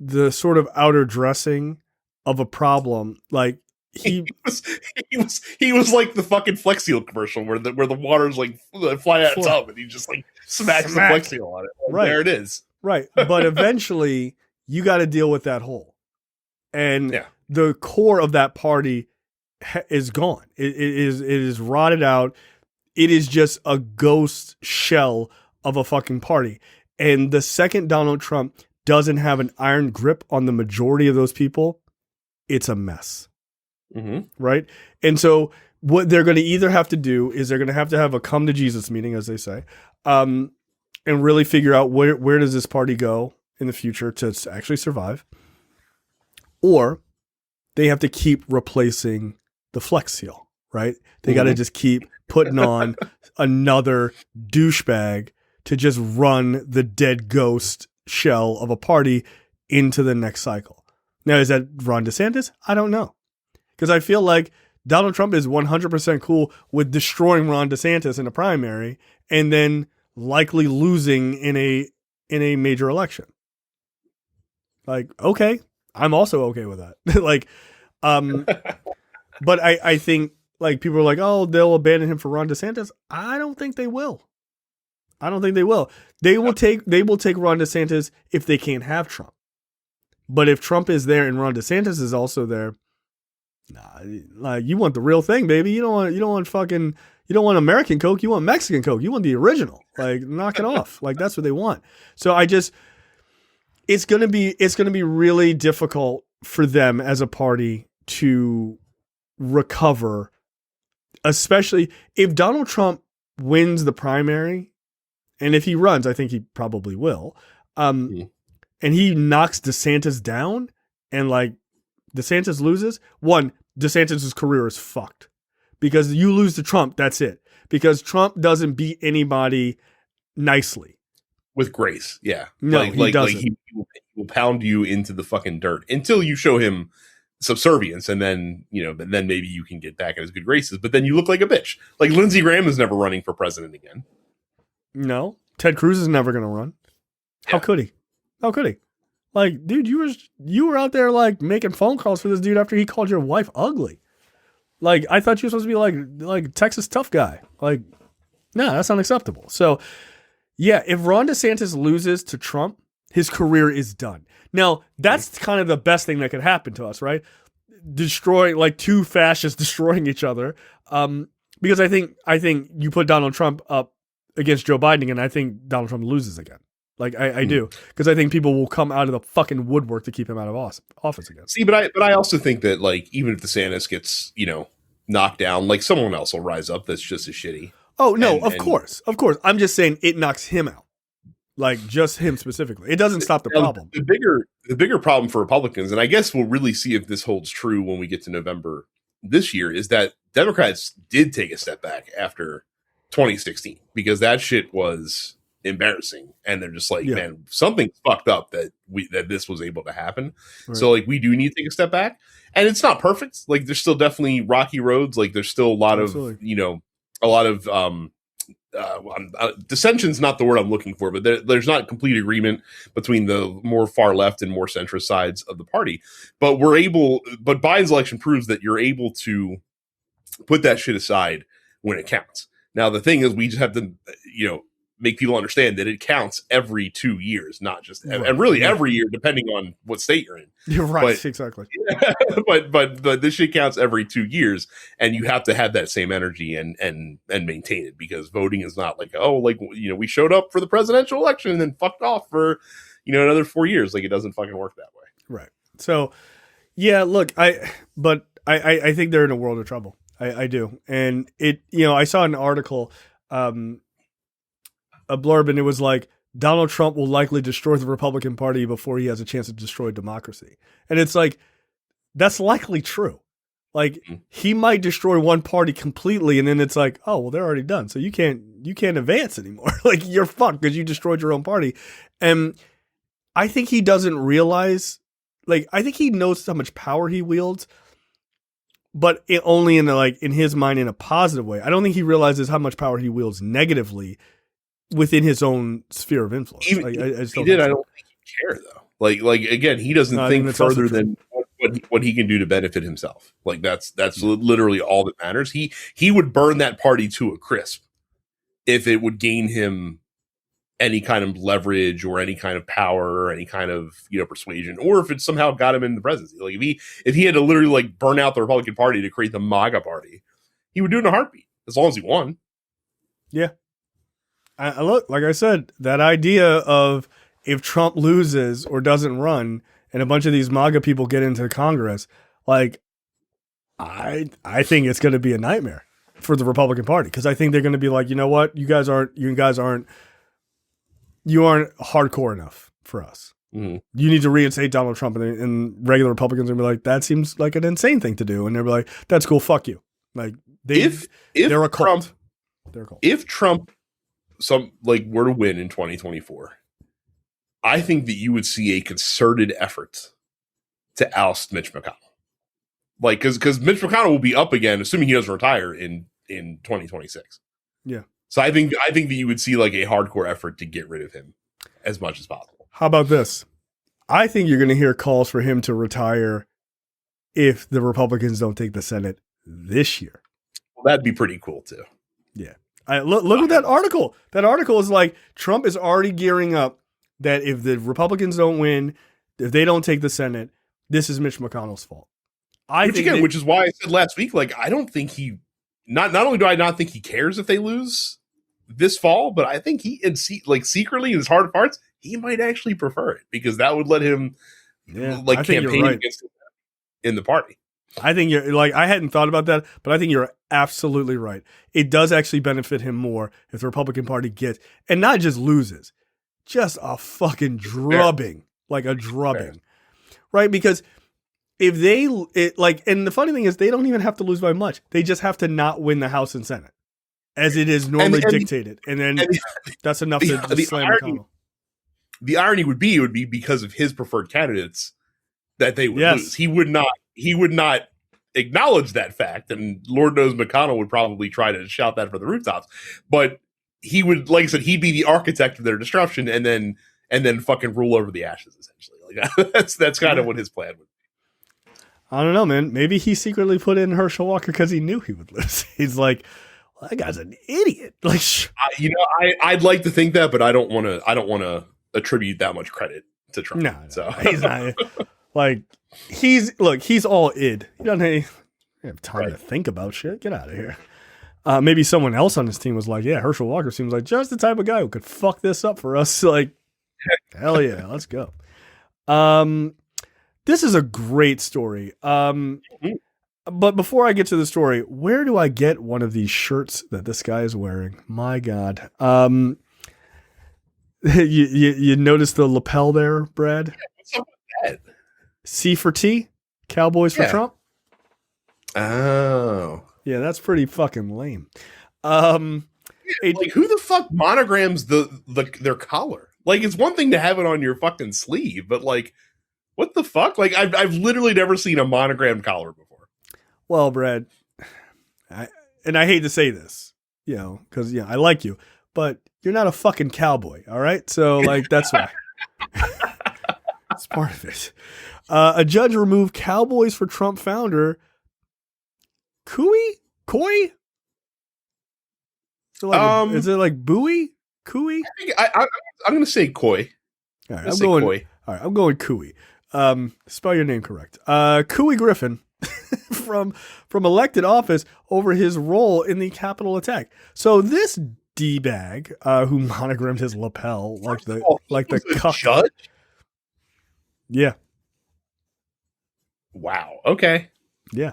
the sort of outer dressing of a problem. Like he was like the fucking Flex Seal commercial where the water's like fly out its up, and he just like smacks the Flex Seal on it. Like, right. There it is. Right. But eventually you got to deal with that hole. And the core of that party is gone. It is rotted out. It is just a ghost shell of a fucking party. And the second Donald Trump doesn't have an iron grip on the majority of those people, it's a mess. Mm-hmm. Right? And so what they're going to either have to do is they're going to have a come to Jesus meeting, as they say, and really figure out where does this party go in the future to actually survive, or they have to keep replacing the Flex Seal, right? They got to just keep putting on another douchebag to just run the dead ghost shell of a party into the next cycle. Now, is that Ron DeSantis? I don't know. Because I feel like Donald Trump is 100% cool with destroying Ron DeSantis in a primary and then likely losing in a major election. Like, okay, I'm also okay with that. Like, but I think like people are like, oh, they'll abandon him for Ron DeSantis. I don't think they will. They will take Ron DeSantis if they can't have Trump. But if Trump is there and Ron DeSantis is also there, like you want the real thing, baby. You don't want American Coke. You want Mexican Coke. You want the original. Like, knock it off. Like, that's what they want. So it's gonna be really difficult for them as a party to recover, especially if Donald Trump wins the primary, and if he runs, I think he probably will. And he knocks DeSantis down, and like DeSantis loses. One, DeSantis' career is fucked because you lose to Trump. That's it. Because Trump doesn't beat anybody nicely. With grace, yeah. No, he doesn't. He will pound you into the fucking dirt until you show him subservience, and then but then maybe you can get back at his good graces. But then you look like a bitch. Like Lindsey Graham is never running for president again. No, Ted Cruz is never going to run. Yeah. How could he? How could he? Like, dude, you were out there like making phone calls for this dude after he called your wife ugly. Like, I thought you were supposed to be like Texas tough guy. Like, no, that's unacceptable. So, yeah, if Ron DeSantis loses to Trump, his career is done. Now, that's kind of the best thing that could happen to us, right? Destroy, like, two fascists destroying each other. Because I think you put Donald Trump up against Joe Biden, and I think Donald Trump loses again. Like, I do. Because I think people will come out of the fucking woodwork to keep him out of office again. See, but I also think that, like, even if DeSantis gets, knocked down, like, someone else will rise up that's just as shitty. Oh, no, of course. I'm just saying it knocks him out. Like, just him specifically. It doesn't stop the problem. The bigger problem for Republicans, and I guess we'll really see if this holds true when we get to November this year, is that Democrats did take a step back after 2016, because that shit was embarrassing, and they're just like, man, something's fucked up that this was able to happen. Right. So, like, we do need to take a step back, and it's not perfect. Like, there's still definitely rocky roads. Like, there's still a lot of dissension's not the word I'm looking for, but there's not complete agreement between the more far left and more centrist sides of the party. But but Biden's election proves that you're able to put that shit aside when it counts. Now, the thing is, we just have to, make people understand that it counts every 2 years, not just, and really every year, depending on what state you're in. You're right, exactly. But this shit counts every 2 years, and you have to have that same energy and maintain it, because voting is not like, we showed up for the presidential election and then fucked off for, another 4 years. Like, it doesn't fucking work that way. Right. So, yeah, look, I think they're in a world of trouble. I do. And I saw an article, a blurb, and it was like, Donald Trump will likely destroy the Republican Party before he has a chance to destroy democracy. And it's like, that's likely true. Like, he might destroy one party completely, and then it's like, oh, well, they're already done. So you can't advance anymore. Like, you're fucked because you destroyed your own party. And I think he doesn't realize, like, I think he knows how much power he wields, but only in his mind in a positive way. I don't think he realizes how much power he wields negatively within his own sphere of influence. I don't think he'd care, though. Like again, he doesn't think further than what he can do to benefit himself. Like, that's literally all that matters. He would burn that party to a crisp if it would gain him any kind of leverage or any kind of power or any kind of persuasion, or if it somehow got him in the presidency. Like, if he had to literally like burn out the Republican Party to create the MAGA party, he would do it in a heartbeat, as long as he won. Yeah. I look, like I said, that idea of if Trump loses or doesn't run and a bunch of these MAGA people get into Congress, like, I think it's going to be a nightmare for the Republican Party, because I think they're going to be like, you know what, you aren't hardcore enough for us. Mm-hmm. You need to reinstate Donald Trump, and regular Republicans are going to be like, that seems like an insane thing to do, and they'll be like, that's cool, fuck you. Like, they're a cult. They're a cult. If Trump were to win in 2024, I think that you would see a concerted effort to oust Mitch McConnell. Like, because Mitch McConnell will be up again, assuming he doesn't retire in 2026. Yeah. So I think that you would see like a hardcore effort to get rid of him as much as possible. How about this? I think you're going to hear calls for him to retire if the Republicans don't take the Senate this year. Well, that'd be pretty cool too. Yeah. Look at that article. That article is like, Trump is already gearing up that if the Republicans don't win, if they don't take the Senate, this is Mitch McConnell's fault. Which is why I said last week, like, I don't think not only do I not think he cares if they lose this fall, but I think secretly in his heart of hearts, he might actually prefer it, because that would let him campaign against him in the party. I think you're like, I hadn't thought about that, but I think you're absolutely right. It does actually benefit him more if the Republican Party gets, and not just loses, just a fucking drubbing, like a drubbing, right? Because if they and the funny thing is they don't even have to lose by much. They just have to not win the House and Senate as it is normally dictated. And then that's enough to just slam McConnell. The irony would be because of his preferred candidates that they would lose. He would not acknowledge that fact, and Lord knows McConnell would probably try to shout that from the rooftops. But he would, like I said, he'd be the architect of their disruption, and then fucking rule over the ashes, essentially. Like that's kind of what his plan would be. I don't know, man. Maybe he secretly put in Herschel Walker because he knew he would lose. He's like, well, that guy's an idiot. Like, I'd like to think that, but I don't want to attribute that much credit to Trump. No, he's not. Like, he's all id. He doesn't have time to think about shit. Get out of here. Maybe someone else on his team was like, yeah, Herschel Walker seems like just the type of guy who could fuck this up for us. Like, hell yeah, let's go. This is a great story. But before I get to the story, where do I get one of these shirts that this guy is wearing? My God. You notice the lapel there, Brad? Yeah, what's up with that? C for T, Cowboys for Trump. Oh. Yeah, that's pretty fucking lame. Like, who the fuck monograms their collar? Like, it's one thing to have it on your fucking sleeve, but like, what the fuck? Like, I've literally never seen a monogrammed collar before. Well, Brad, I hate to say this, because I like you, but you're not a fucking cowboy, all right? So, like, that's why. It's part of it. A judge removed Cowboys for Trump founder Coy? Is it like Bowie? Cooey? I'm going to say Coy. All right, I'm going Cooey. Spell your name correct. Cooey Griffin from elected office over his role in the Capitol attack. So this D-bag who monogrammed his lapel like the judge? Yeah. Wow. Okay. Yeah.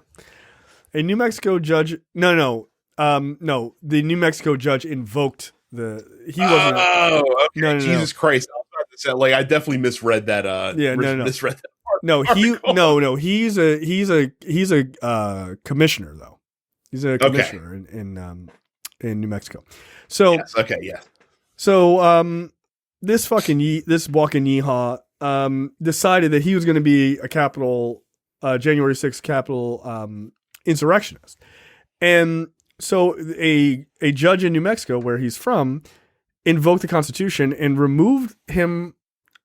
A New Mexico judge. No. The New Mexico judge invoked he wasn't. Oh, okay. No. Jesus Christ. I definitely misread that. Misread that part. No, he's a commissioner though. He's a commissioner in New Mexico. So yes, okay, yeah. So this walking yeehaw decided that he was going to be a January 6th Capitol insurrectionist, and so a judge in New Mexico, where he's from, invoked the Constitution and removed him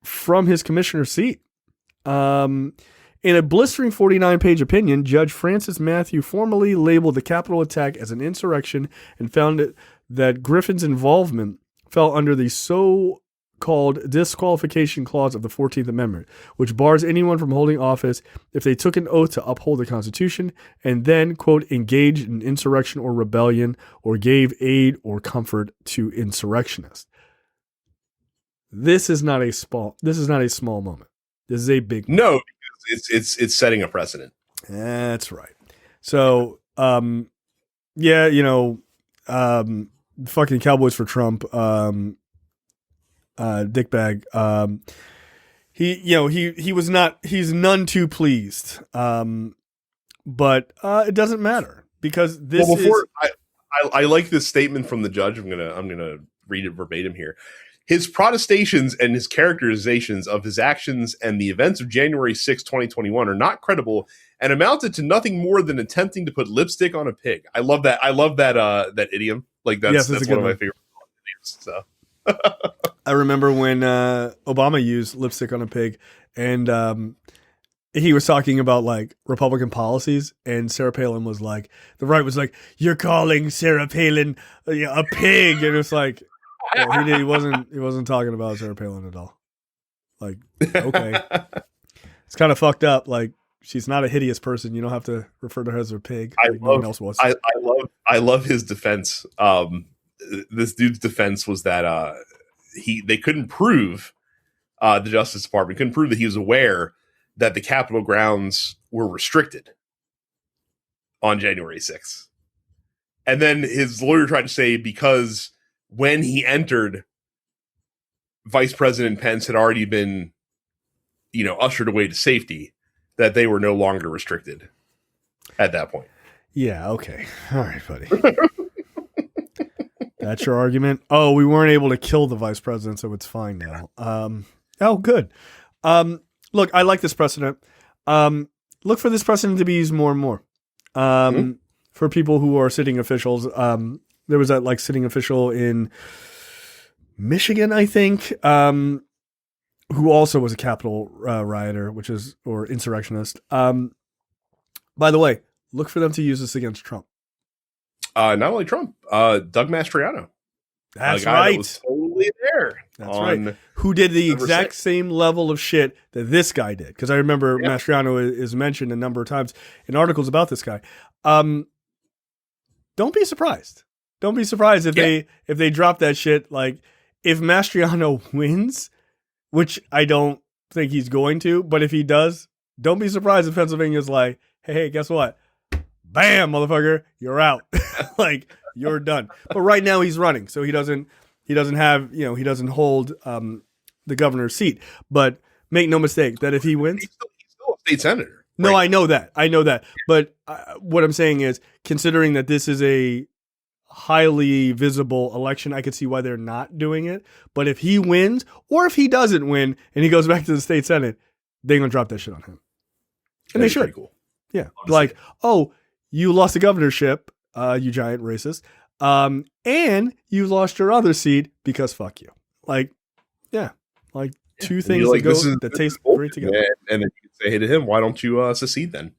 from his commissioner seat. In a blistering 49-page opinion, Judge Francis Matthew formally labeled the Capitol attack as an insurrection and found that Griffin's involvement fell under the so-called disqualification clause of the 14th Amendment, which bars anyone from holding office if they took an oath to uphold the Constitution and then, quote, engaged in insurrection or rebellion or gave aid or comfort to insurrectionists. This is not a small moment. This is a big moment. No, because it's setting a precedent. That's right. So, fucking Cowboys for Trump, dickbag. He's none too pleased. But it doesn't matter because I like this statement from the judge. I'm gonna read it verbatim here. His protestations and his characterizations of his actions and the events of January 6, 2021 are not credible and amounted to nothing more than attempting to put lipstick on a pig. I love that. I love that idiom. Like that's one of my favorite idioms. So I remember when Obama used lipstick on a pig and he was talking about like Republican policies, and Sarah Palin was like, the right was like, "You're calling Sarah Palin a pig," and it's like, he wasn't talking about Sarah Palin at all. Like, okay, it's kind of fucked up. Like, she's not a hideous person. You don't have to refer to her as a pig. Like no one else was. I love his defense. This dude's defense was that they couldn't prove the Justice Department couldn't prove that he was aware that the Capitol grounds were restricted on January 6th. And then his lawyer tried to say because when he entered, Vice President Pence had already been, ushered away to safety. that they were no longer restricted at that point. Yeah. Okay. All right, buddy. That's your argument. Oh, we weren't able to kill the vice president, so it's fine now. Oh, good. Look, I like this precedent. Look for this precedent to be used more and more. For people who are sitting officials. There was that sitting official in Michigan, I think, who also was a Capitol rioter, or insurrectionist. By the way, look for them to use this against Trump. Not only Trump, Doug Mastriano. That's right. That was totally there. That's right. Who did the exact same level of shit that this guy did? Because I remember Mastriano is mentioned a number of times in articles about this guy. Don't be surprised. Don't be surprised if they drop that shit. If Mastriano wins, which I don't think he's going to, but if he does, don't be surprised if Pennsylvania's like, hey, guess what? Bam, motherfucker, you're out. You're done. But right now he's running, so he doesn't hold the governor's seat. But make no mistake that if he wins, he's still a state senator. No, right? I know that. But what I'm saying is, considering that this is a highly visible election, I could see why they're not doing it. But if he wins, or if he doesn't win and he goes back to the state senate, they're gonna drop that shit on him, and they should. Pretty cool. Yeah, honestly. Oh, you lost the governorship, you giant racist, and you lost your other seat because fuck you. Two things that taste great together. And then you can say to him, "Why don't you secede then?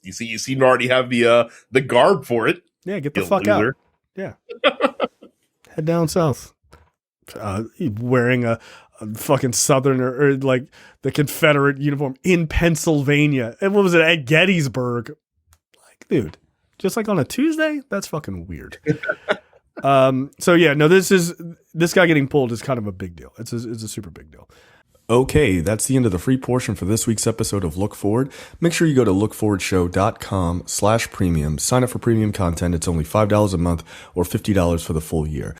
You seem to already have the garb for it. Yeah, get the fuck out. Yeah, head down south. Wearing a fucking Southern or the Confederate uniform in Pennsylvania. And what was it, at Gettysburg? Dude, just on a Tuesday? That's fucking weird. So yeah, no, this guy getting pulled is kind of a big deal. It's a super big deal. Okay, that's the end of the free portion for this week's episode of Look Forward. Make sure you go to lookforwardshow.com/premium. Sign up for premium content. It's only $5 a month or $50 for the full year.